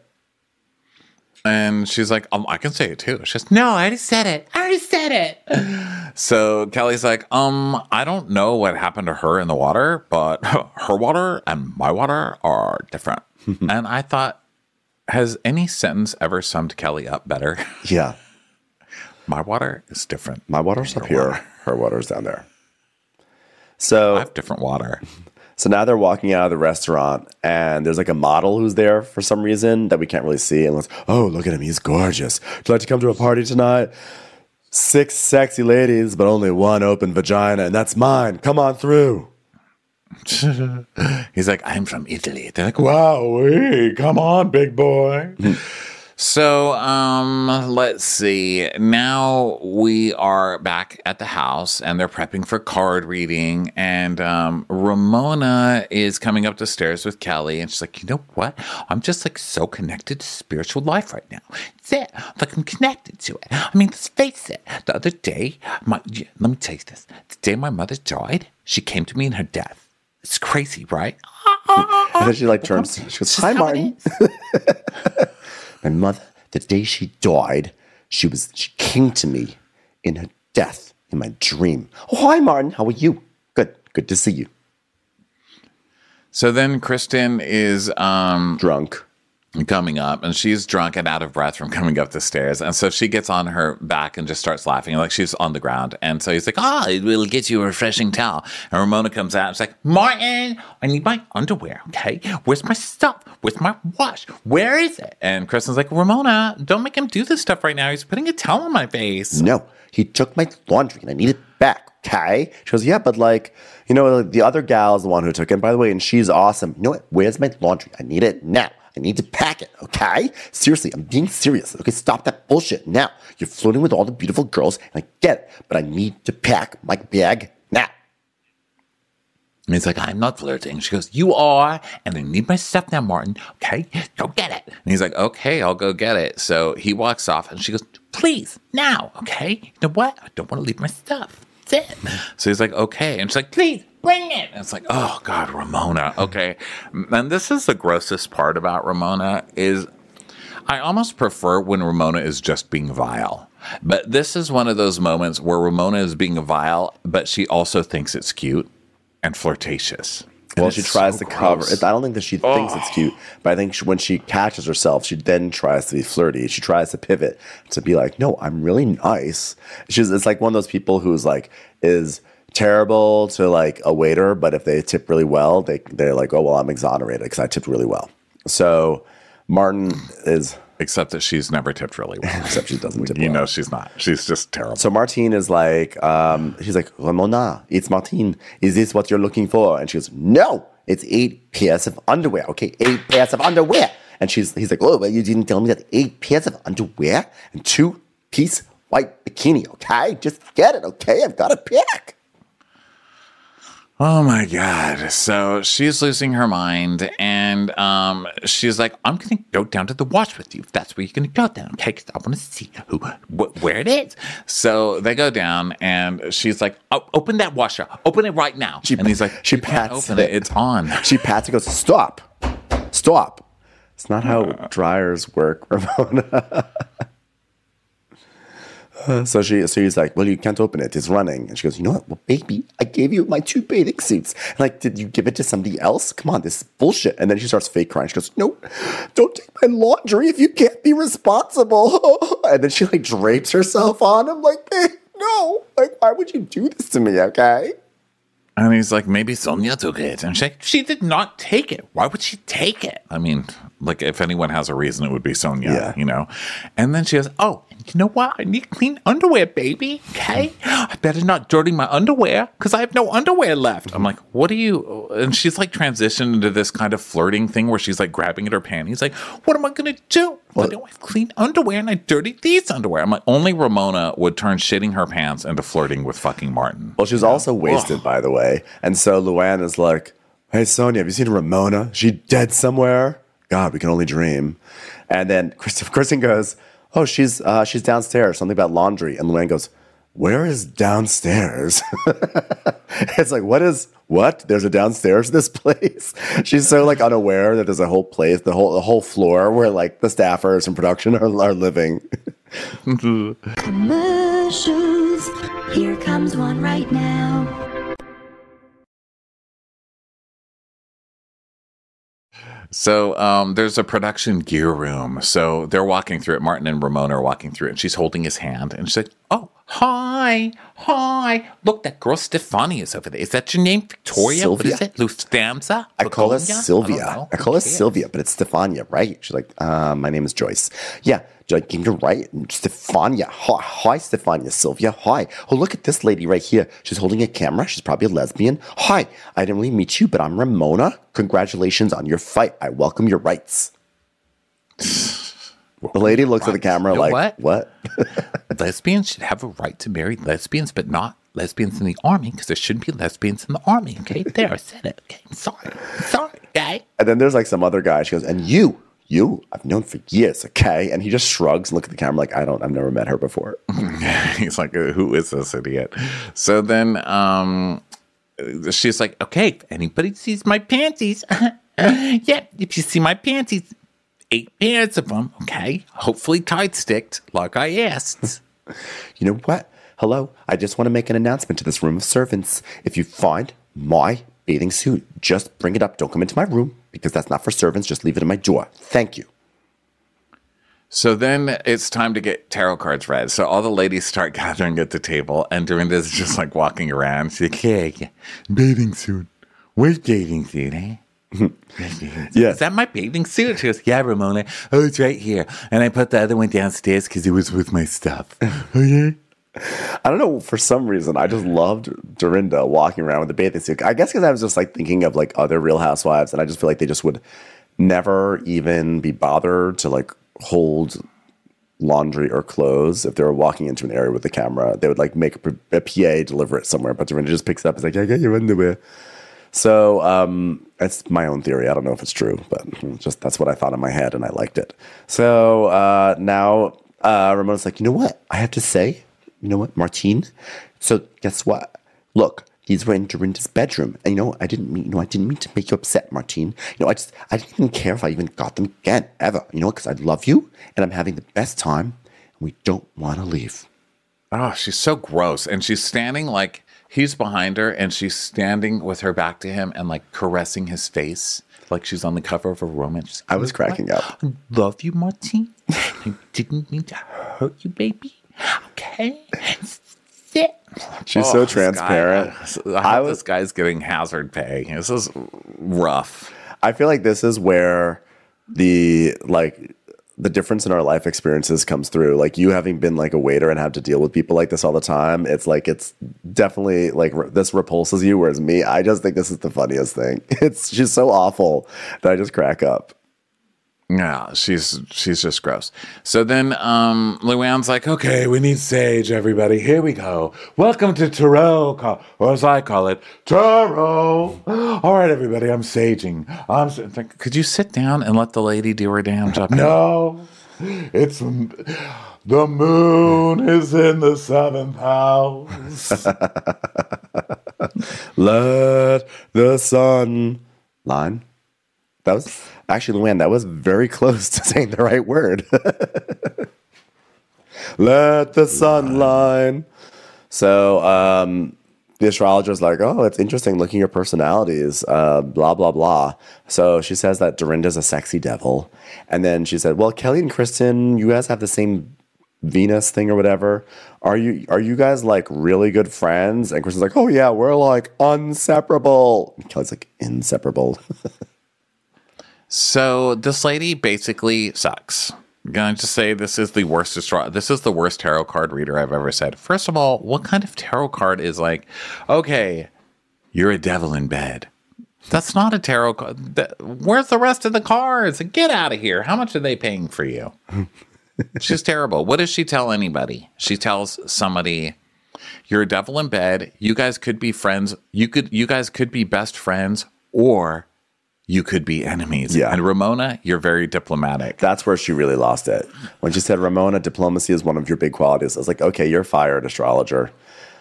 And she's like, I can say it too. She goes, no, I already said it. So Kelly's like, I don't know what happened to her in the water, but her water and my water are different. And I thought, has any sentence ever summed Kelly up better? Yeah. My water is different. My water's up here. Her water's down there. So I have different water. So now they're walking out of the restaurant, and there's like a model who's there for some reason that we can't really see. And oh, look at him. He's gorgeous. Would you like to come to a party tonight? 6 sexy ladies, but only 1 open vagina, and that's mine. Come on through. He's like, I'm from Italy. They're like, wow, hey, come on, big boy. So, let's see. Now we are back at the house and they're prepping for card reading. And Ramona is coming up the stairs with Kelly. And she's like, you know what? I'm just like so connected to spiritual life right now. It's it. Like I'm connected to it. I mean, let's face it. The other day, let me tell you this. The day my mother died, she came to me in her death. It's crazy, right? And then she like turns. She goes, hi, Martin. My mother, the day she died, she came to me in her death, in my dream. Oh, hi, Martin. How are you? Good to see you. So then Kristen is drunk. Coming up, and she's drunk and out of breath from coming up the stairs. And so she gets on her back and just starts laughing, like she's on the ground. And so he's like, it will get you a refreshing towel. And Ramona comes out and she's like, Martin, I need my underwear, okay? Where's my stuff? Where's my wash? Where is it? And Kristen's like, Ramona, don't make him do this stuff right now. He's putting a towel on my face. No, he took my laundry and I need it back, okay? She goes, yeah, but like, the other gal is the one who took it. And by the way, and she's awesome. You know what? Where's my laundry? I need it now. I need to pack it, okay? Seriously, I'm being serious. Okay, stop that bullshit now. You're flirting with all the beautiful girls, and I get it, but I need to pack my bag now. And he's like, I'm not flirting. She goes, you are, and I need my stuff now, Martin. Okay, go get it. And he's like, okay, I'll go get it. So he walks off, and she goes, please, now, okay? You know what? I don't want to leave my stuff. That's it. So he's like, okay. And she's like, please, bring it. And it's like, oh, God, Ramona. Okay. And this is the grossest part about Ramona is I almost prefer when Ramona is just being vile. But this is one of those moments where Ramona is being vile, but she also thinks it's cute and flirtatious. Well, she tries to cover it. I don't think that she thinks it's cute, but I think when she catches herself, she then tries to be flirty. She tries to pivot to be like, no, I'm really nice. It's like one of those people who's like, is terrible to like a waiter, but if they tip really well, they're like, oh, well, I'm exonerated because I tipped really well. So Martin is... Except that she's never tipped really well. Except she doesn't tip well. You know she's not. She's just terrible. So Martine is like, she's like, Ramona, it's Martine. Is this what you're looking for? And she goes, no, it's 8 pairs of underwear. Okay, 8 pairs of underwear. And he's like, oh, well, you didn't tell me that 8 pairs of underwear and 2-piece white bikini. Okay, just get it. Okay, I've got a pick. Oh my God. So she's losing her mind and she's like, I'm going to go down to the wash with you if that's where you're going to go down. Okay, because I want to see where it is. So they go down and she's like, oh, open that washer. Open it right now. And he's like, she pats open it. It's on. She pats it, goes, stop. It's not how dryers work, Ramona. So he's like, well, you can't open it. It's running. And she goes, you know what? Well, baby, I gave you my 2 bathing suits. And like, did you give it to somebody else? Come on, this is bullshit. And then she starts fake crying. She goes, no, don't take my laundry if you can't be responsible. And then she like drapes herself on him like, hey, no. Like, why would you do this to me, okay? And he's like, maybe Sonia took it. And she's like, she did not take it. Why would she take it? I mean, like, if anyone has a reason, it would be Sonia, you know? And then she goes, oh, you know what? I need clean underwear, baby. Okay? I better not dirty my underwear because I have no underwear left. I'm like, what are you? And she's like transitioned into this kind of flirting thing where she's like grabbing at her panties. Like, what am I going to do? I don't have clean underwear and I dirtied these underwear. I'm like, only Ramona would turn shitting her pants into flirting with fucking Martin. Well, she's also wasted, by the way. And so Luann is like, hey, Sonia, have you seen Ramona? She dead somewhere? God, we can only dream. And then Kristen goes, oh, she's downstairs, something about laundry. And Luann goes, where is downstairs? It's like, what? There's a downstairs in this place? She's so like unaware that there's a whole place, the whole floor where like the staffers and production are living. Commercials. Here comes one right now. So there's a production gear room. So they're walking through it. Martin and Ramona are walking through it. And she's holding his hand. And she's like, oh, hi. Look, that girl Stefania is over there. Is that your name, Victoria? Sylvia? What is it? Lufthansa? I call her Begonia? Sylvia. I call her Sylvia, but it's Stefania, right? She's like, my name is Joyce. Yeah, you're right. Stefania. Hi, Stefania. Sylvia. Hi. Oh, look at this lady right here. She's holding a camera. She's probably a lesbian. Hi. I didn't really meet you, but I'm Ramona. Congratulations on your fight. I welcome your rights. The lady looks at the camera like, what? Lesbians should have a right to marry lesbians, but not lesbians in the army, because there shouldn't be lesbians in the army. Okay, there, I said it. Okay, I'm sorry, okay? And then there's like some other guy. She goes, and you, I've known for years, okay? And he just shrugs and looks at the camera like, I've never met her before. He's like, who is this idiot? So then she's like, okay, if anybody sees my panties, yeah, if you see my panties, 8 pairs of them, okay? Hopefully tight-sticked, like I asked. You know what? Hello, I just want to make an announcement to this room of servants. If you find my bathing suit, just bring it up. Don't come into my room, because that's not for servants. Just leave it at my door. Thank you. So then it's time to get tarot cards read. So all the ladies start gathering at the table, and Dorinda's just like walking around. She's like, hey, bathing suit. Where's bathing suit, eh? Yeah. Is that my bathing suit? She goes, yeah, Ramona. Oh, it's right here. And I put the other one downstairs because it was with my stuff. Okay. I don't know, for some reason, I just loved Dorinda walking around with the bathing suit. I guess because I was just like thinking of like other Real Housewives, and I just feel like they just would never even be bothered to like hold laundry or clothes. If they were walking into an area with the camera, they would like make a PA deliver it somewhere, but Dorinda just picks it up and is like, I got your underwear. So it's my own theory. I don't know if it's true, but just that's what I thought in my head, and I liked it. So now Ramona's like, you know what? I have to say, you know what, Martine? So guess what? Look, these were in Dorinda's bedroom, and I didn't mean to make you upset, Martine. I didn't even care if I even got them again, ever. Because I love you, and I'm having the best time, and we don't want to leave. Oh, she's so gross, and she's standing like he's behind her, and she's standing with her back to him and like caressing his face, like she's on the cover of a romance. I was cracking up. I love you, Martine. I didn't mean to hurt you, baby. Okay. Sit. She's so transparent. This guy's getting hazard pay. This is rough. I feel like this is where the difference in our life experiences comes through. Like you having been like a waiter and have to deal with people like this all the time. It's like, it's definitely like this repulses you. Whereas me, I just think this is the funniest thing. She's so awful that I just crack up. Yeah, she's just gross. So then Luann's like, okay, we need sage, everybody. Here we go. Welcome to Tarot, or as I call it, Tarot. All right, everybody, I'm saging. Could you sit down and let the lady do her damn job? No, it's the moon is in the 7th house. Let the sun line. That was actually, Luann, that was very close to saying the right word. Let the sun line. So the astrologer's like, oh, it's interesting looking at your personalities, blah, blah, blah. So she says that Dorinda's a sexy devil. And then she said, well, Kelly and Kristen, you guys have the same Venus thing or whatever. Are you guys like really good friends? And Kristen's like, oh yeah, we're like inseparable. And Kelly's like, inseparable. So this lady basically sucks. I'm going to say this is the worst tarot card reader I've ever said. First of all, what kind of tarot card is like, okay, you're a devil in bed? That's not a tarot card. Where's the rest of the cards? Get out of here. How much are they paying for you? She's terrible. What does she tell anybody? She tells somebody, you're a devil in bed. You guys could be friends. You guys could be best friends, or you could be enemies. Yeah. And Ramona, you're very diplomatic. That's where she really lost it. When she said, Ramona, diplomacy is one of your big qualities. I was like, okay, you're fired, astrologer.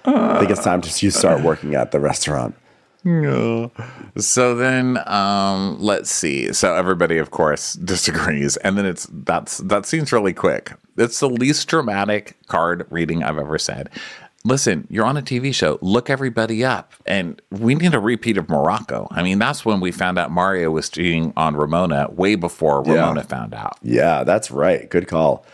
I think it's time to start working at the restaurant. No. So then, let's see. So everybody, of course, disagrees. And then that seems really quick. It's the least dramatic card reading I've ever said. Listen, you're on a TV show. Look everybody up. And we need a repeat of Morocco. I mean, that's when we found out Mario was cheating on Ramona way before Ramona found out. Yeah, that's right. Good call.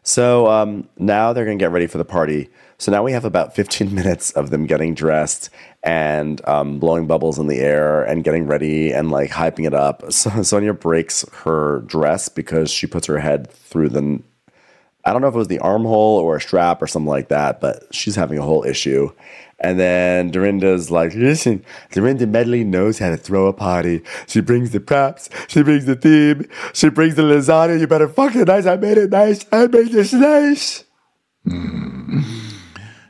So now they're going to get ready for the party. So now we have about 15 minutes of them getting dressed and blowing bubbles in the air and getting ready and like hyping it up. So Sonia breaks her dress because she puts her head through I don't know if it was the armhole or a strap or something like that, but she's having a whole issue. And then Dorinda's like, listen, Dorinda Medley knows how to throw a party. She brings the props. She brings the theme. She brings the lasagna. You better fuck it nice. I made it nice. I made this nice.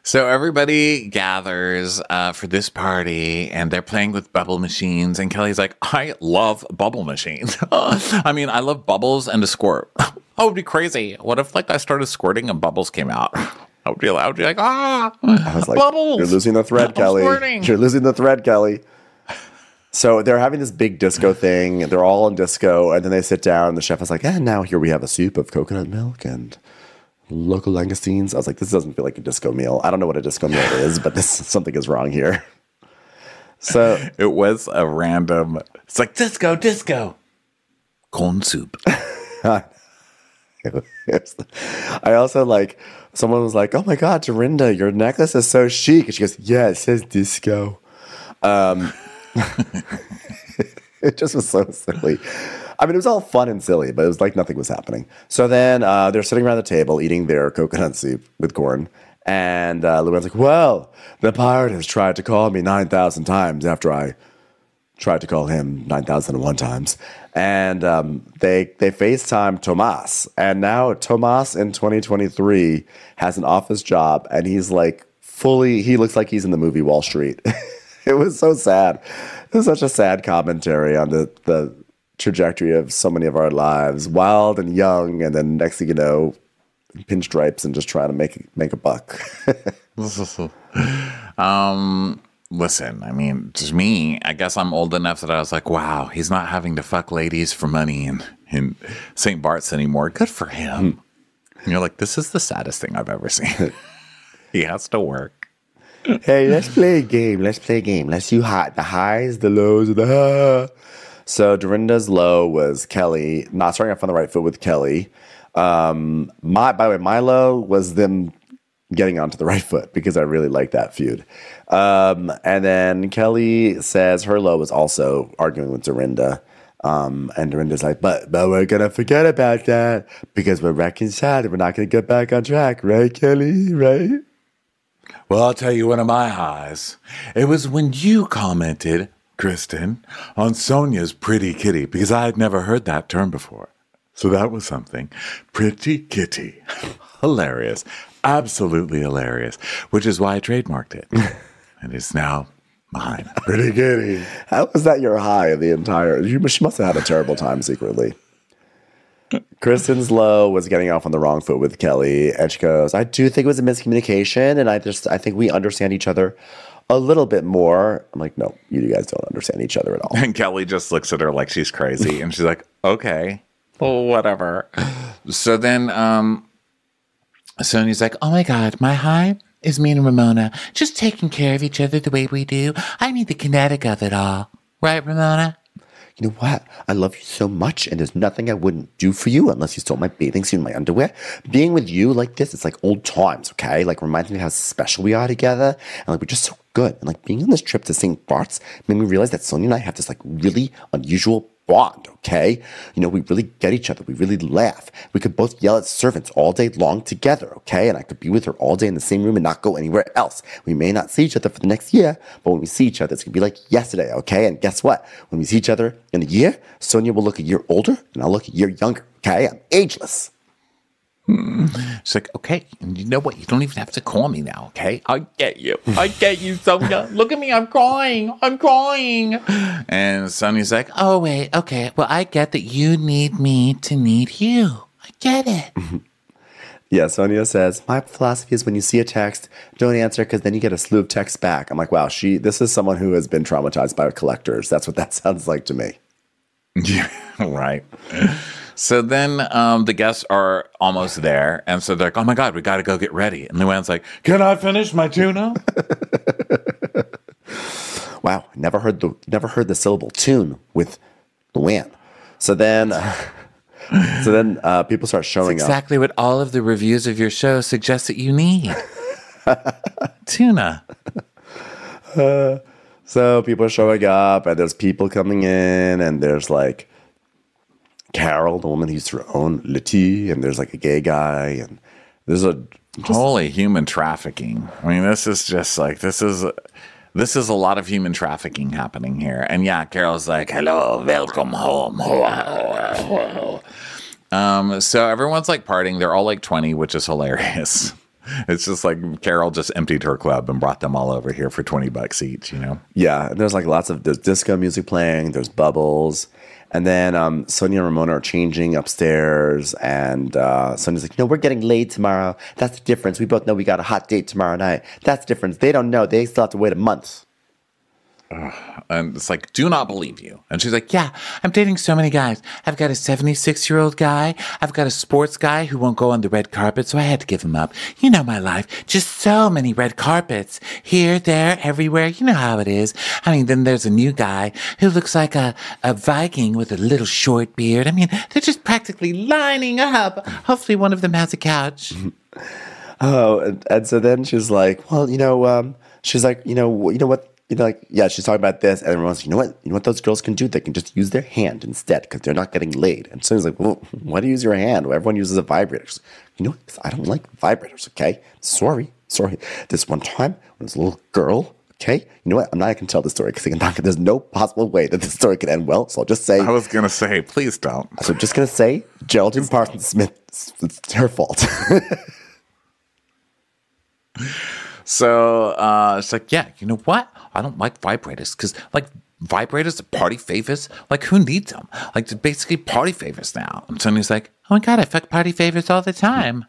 So everybody gathers for this party, and they're playing with bubble machines. And Kelly's like, I love bubble machines. I mean, I love bubbles and a squirt. That would be crazy. What if like I started squirting and bubbles came out? I would be like, I was like, bubbles. You're losing the thread, Kelly. Squirting. You're losing the thread, Kelly. So they're having this big disco thing. They're all in disco, and then they sit down. And the chef is like, and now here we have a soup of coconut milk and local langoustines. I was like, this doesn't feel like a disco meal. I don't know what a disco meal is, but something is wrong here. So it was a random. It's like disco, corn soup. I also like, someone was like, oh my God, Dorinda, your necklace is so chic. And she goes, yeah, it says disco. It just was so silly. I mean, it was all fun and silly, but it was like nothing was happening. So then they're sitting around the table eating their coconut soup with corn. And Luann's like, well, the pirate has tried to call me 9,000 times after I tried to call him 9,001 times. And they FaceTime Tomas. And now Tomas in 2023 has an office job, and he's like he looks like he's in the movie Wall Street. It was so sad. It was such a sad commentary on the trajectory of so many of our lives, wild and young, and then next thing you know, pinstripes and just trying to make a buck. Listen, I mean, just me, I guess I'm old enough that I was like, wow, he's not having to fuck ladies for money in St. Bart's anymore. Good for him. And you're like, this is the saddest thing I've ever seen. He has to work. Hey, let's play a game. Let's do the highs, the lows, So Dorinda's low was Kelly, not starting off on the right foot with Kelly. By the way, my low was them getting onto the right foot because I really like that feud. And then Kelly says her low was also arguing with Dorinda. And Dorinda's like, but we're going to forget about that because we're reconciled and we're not going to get back on track. Right, Kelly? Right? Well, I'll tell you one of my highs. It was when you commented, Kristen, on Sonia's pretty kitty because I had never heard that term before. So that was something. Pretty kitty. Hilarious. Absolutely hilarious. Which is why I trademarked it. It is now mine. Pretty kitty. How was that your high of the entire... She must have had a terrible time secretly. Kristen's low was getting off on the wrong foot with Kelly. And she goes, I do think it was a miscommunication. And I think we understand each other a little bit more. I'm like, no, you guys don't understand each other at all. And Kelly just looks at her like she's crazy. And she's like, okay, well, whatever. So then Sonia's like, oh my God, my high is me and Ramona just taking care of each other the way we do. I need the kinetic of it all. Right, Ramona? You know what? I love you so much, and there's nothing I wouldn't do for you unless you stole my bathing suit and my underwear. Being with you like this, it's like old times, okay? Like, reminds me how special we are together, and like, we're just so good. And like, being on this trip to St. Bart's made me realize that Sonia and I have this like really unusual bond, okay? You know, we really get each other. We really laugh. We could both yell at servants all day long together, okay? And I could be with her all day in the same room and not go anywhere else. We may not see each other for the next year, but when we see each other, it's going to be like yesterday, okay? And guess what? When we see each other in a year, Sonia will look a year older and I'll look a year younger, okay? I'm ageless. She's like, okay, and you know what? You don't even have to call me now, okay? I get you, Sonia. Look at me, I'm crying. And Sonia's like, oh, wait, okay. Well, I get that you need me to need you. I get it. Yeah, Sonia says, my philosophy is when you see a text, don't answer because then you get a slew of texts back. I'm like, wow, this is someone who has been traumatized by collectors. That's what that sounds like to me. Yeah, right. So then the guests are almost there. And so they're like, oh, my God, we got to go get ready. And Luann's like, can I finish my tuna? Wow, never heard the syllable tune with Luann. So then people start showing That's exactly what all of the reviews of your show suggest that you need. Tuna. So people are showing up, and there's people coming in, and there's like Carol, the woman who used to own Letty, and there's like a gay guy, and there's holy human trafficking. I mean, this is just like this is a lot of human trafficking happening here. And yeah, Carol's like, hello, welcome home. So everyone's like partying. They're all like 20, which is hilarious. It's just like Carol just emptied her club and brought them all over here for $20 each, you know? Yeah, and there's like there's disco music playing, there's bubbles. And then Sonia and Ramona are changing upstairs, and Sonia's like, we're getting laid tomorrow. That's the difference. We both know we got a hot date tomorrow night. That's the difference. They don't know. They still have to wait a month. And it's like, do not believe you. And she's like, yeah, I'm dating so many guys. I've got a 76-year-old guy. I've got a sports guy who won't go on the red carpet, so I had to give him up. You know my life. Just so many red carpets. Here, there, everywhere. You know how it is. I mean, then there's a new guy who looks like a Viking with a little short beard. I mean, they're just practically lining up. Hopefully one of them has a couch. Oh, and so then she's like, well, she's like, you know what? She's talking about this, and everyone's like, you know what those girls can do? They can just use their hand instead because they're not getting laid. And Sonia's like, well, why do you use your hand? Well, everyone uses a vibrator. She's like, I don't like vibrators, okay? Sorry. This one time, when I was a little girl, Okay? You know what? I'm not going to tell the story because there's no possible way that this story could end well. So I'll just say. I was going to say, please don't. So I'm just going to say Geraldine Parsons Smith, it's her fault. So it's like, yeah, you know what? I don't like vibrators because, like, vibrators are party favors. Like, who needs them? Like, they're basically party favors now. And Sonya's like, oh my God, I fuck party favors all the time.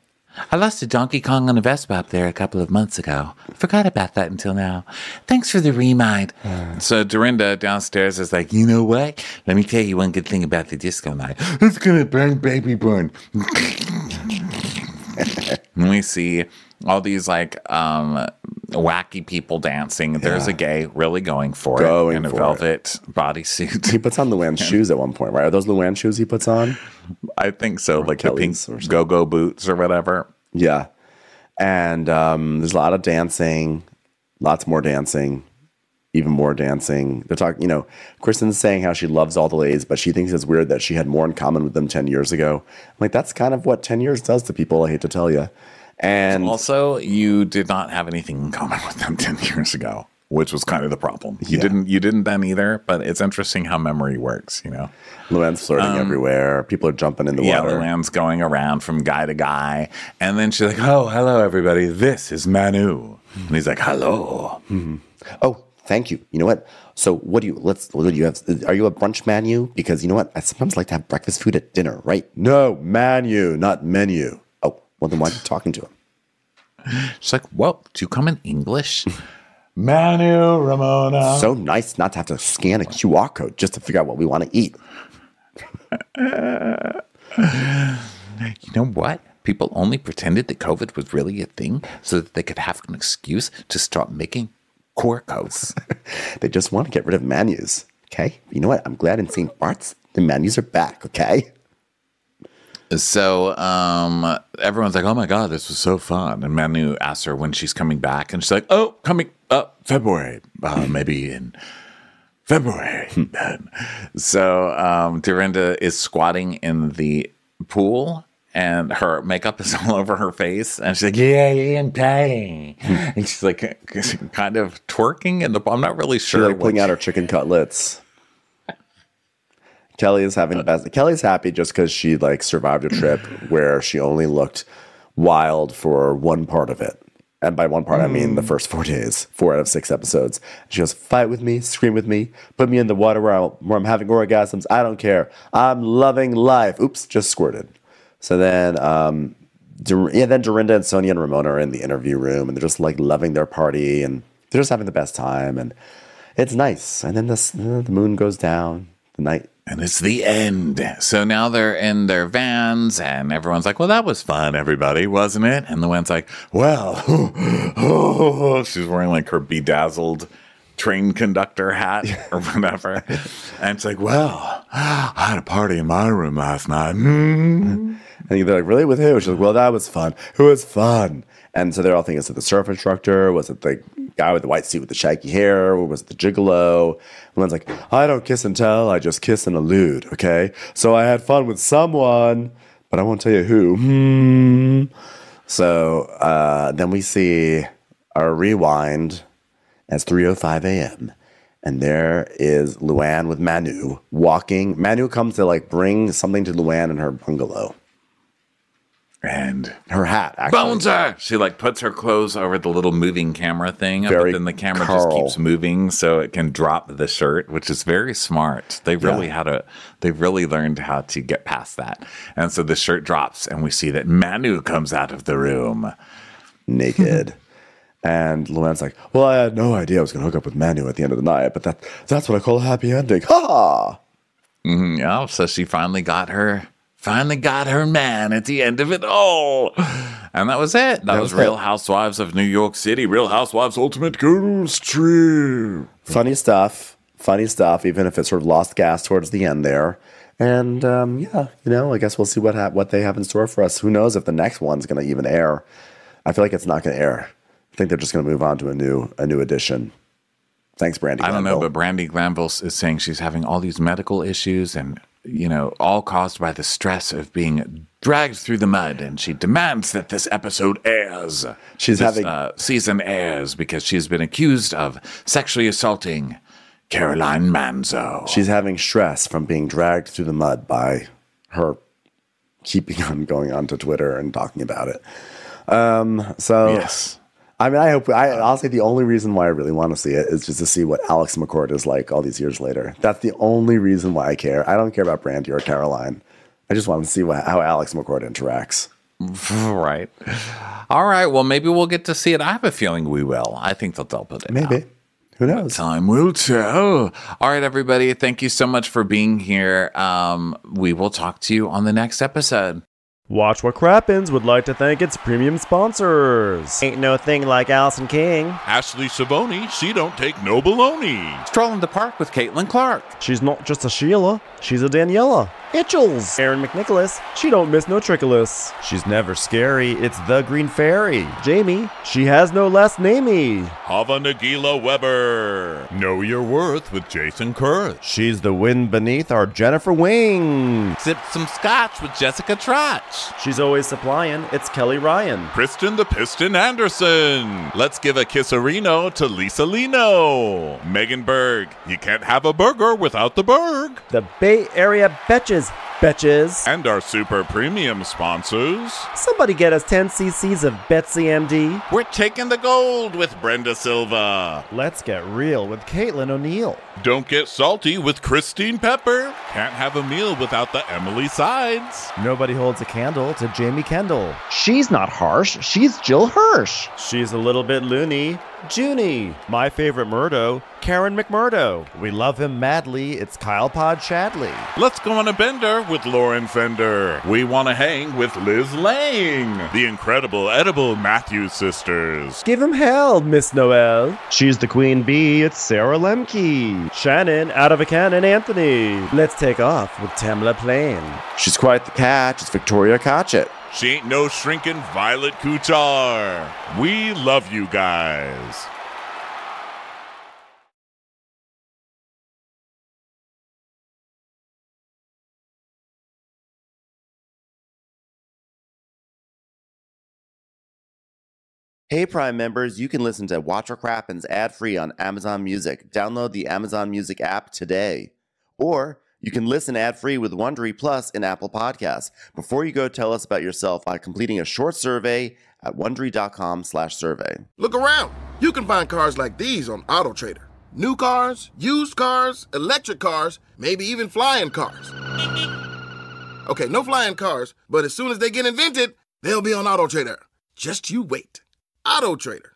I lost a Donkey Kong on a Vespa up there a couple of months ago. Forgot about that until now. Thanks for the remind. So Dorinda downstairs is like, you know what? Let me tell you one good thing about the disco night. It's gonna burn, baby, burn. And we see all these like wacky people dancing. There's a gay really going for it in a velvet bodysuit. He puts on Luann's shoes at one point, right? Are those Luann shoes he puts on? I think so, Or like Kelly's the pink go-go boots or whatever. Yeah. And there's a lot of dancing, lots more dancing, even more dancing. They're talking, Kristen's saying how she loves all the ladies, but she thinks it's weird that she had more in common with them 10 years ago. I'm like, that's kind of what 10 years does to people, I hate to tell you. And also, you did not have anything in common with them 10 years ago, which was kind of the problem. You didn't then either, but it's interesting how memory works, Luann's flirting everywhere. People are jumping in the water. Yeah, Luann's going around from guy to guy. And then she's like, oh, hello, everybody. This is Manu. And he's like, hello. Mm-hmm. Oh, thank you. You know what? So what do you have? Are you a brunch menu? Because you know what? I sometimes like to have breakfast food at dinner, right? No, menu, not menu. Oh, well, then why are you talking to him? She's like, whoa, do you come in English? Manu, Ramona. So nice not to have to scan a QR code just to figure out what we want to eat. You know what? People only pretended that COVID was really a thing so that they could have an excuse to start making QR codes. They just want to get rid of menus. Okay? You know what? I'm glad in St. Bart's the menus are back. Okay? So everyone's like, oh my God, this was so fun. And Manu asks her when she's coming back. And she's like, oh, coming up February. Maybe in February. So Dorinda is squatting in the pool. And her makeup is all over her face. And she's like, yeah, I'm dying. And she's like kind of twerking in the pool. I'm not really sure. She's like pulling out her chicken cutlets. Kelly is having the best. Kelly's happy just because she like survived a trip where she only looked wild for one part of it. And by one part, I mean the first 4 days, 4 out of 6 episodes. She goes, fight with me, scream with me, put me in the water where I'm having orgasms. I don't care. I'm loving life. Oops, just squirted. So then, then Dorinda and Sonia and Ramona are in the interview room, and they're just like loving their party, and they're just having the best time, and it's nice. And then the moon goes down, the night. And it's the end. So now they're in their vans, and everyone's like, well, that was fun, everybody, wasn't it? And Luann's like, well, she's wearing like her bedazzled train conductor hat or whatever. And it's like, well, I had a party in my room last night. And they're like, really? With who? She's like, well, that was fun. It was fun. And so they're all thinking, is it the surf instructor? Was it the guy with the white suit with the shaggy hair? Or was it the gigolo? And one's like, I don't kiss and tell. I just kiss and allude, okay? So I had fun with someone, but I won't tell you who. So then we see our rewind as 3:05 a.m. And there is Luann with Manu walking. Manu comes to like bring something to Luann in her bungalow. And her hat, actually. Boneser! She like puts her clothes over the little moving camera thing, but then the camera just keeps moving so it can drop the shirt, which is very smart. They really they've really learned how to get past that. And so the shirt drops and we see that Manu comes out of the room. Naked. And Luann's like, well, I had no idea I was going to hook up with Manu at the end of the night, but that's what I call a happy ending. Ha! Yeah, so she finally got her man at the end of it all. And that was it. That was Real Housewives of New York City. Real Housewives Ultimate Girls Trip. Funny stuff, even if it sort of lost gas towards the end there. And I guess we'll see what they have in store for us. Who knows if the next one's going to even air. I feel like it's not going to air. I think they're just going to move on to a new edition. Thanks, Brandi Glanville. I don't know, but Brandi Glanville is saying she's having all these medical issues, and all caused by the stress of being dragged through the mud, and she demands that this episode airs. Season airs because she's been accused of sexually assaulting Caroline Manzo. She's having stress from being dragged through the mud by her keeping on going onto Twitter and talking about it. Yes. I mean, I'll say the only reason why I really want to see it is just to see what Alex McCord is like all these years later. That's the only reason why I care. I don't care about Brandy or Caroline. I just want to see how Alex McCord interacts. Right. All right. Well, maybe we'll get to see it. I have a feeling we will. I think they'll put it Maybe. out. Who knows? Time will tell. All right, everybody. Thank you so much for being here. We will talk to you on the next episode. Watch What Crappens would like to thank its premium sponsors. Ain't no thing like Allison King. Ashley Savoni, she don't take no baloney. Stroll in the park with Caitlin Clark. She's not just a Sheila, she's a Daniela. Itchels. Aaron McNicholas, she don't miss no trickolas. She's never scary, it's the Green Fairy. Jamie, she has no last namey. Hava Nagila Weber. Know your worth with Jason Kurth. She's the wind beneath our Jennifer Wing. Sip some scotch with Jessica Trotch. She's always supplying, it's Kelly Ryan. Kristen the Piston Anderson. Let's give a kisserino to Lisa Lino. Megan Berg. You can't have a burger without the Berg. The Bay Area Betches. And our super premium sponsors. Somebody get us 10 cc's of Betsy MD. We're taking the gold with Brenda Silva. Let's get real with Caitlin O'Neill. Don't get salty with Christine Pepper. Can't have a meal without the Emily Sides. Nobody holds a candle to Jamie Kendall. She's not harsh, she's Jill Hirsch. She's a little bit loony. Junie. My favorite Murdo, Karen McMurdo. We love him madly, it's Kyle Pod Shadley. Let's go on a bender with Lauren Fender. We want to hang with Liz Lang. The incredible edible Matthews sisters. Give him hell, Miss Noel. She's the queen bee, it's Sarah Lemke. Shannon, out of a cannon, Anthony. Let's take off with Tamla Plain. She's quite the catch. It's Victoria Cotchett. She ain't no shrinking Violet Kuchar. We love you guys. Hey Prime members, you can listen to Watch What Crappens ad-free on Amazon Music. Download the Amazon Music app today. Or you can listen ad-free with Wondery Plus in Apple Podcasts. Before you go, tell us about yourself by completing a short survey at Wondery.com/survey. Look around. You can find cars like these on AutoTrader. New cars, used cars, electric cars, maybe even flying cars. Okay, no flying cars, but as soon as they get invented, they'll be on AutoTrader. Just you wait. AutoTrader.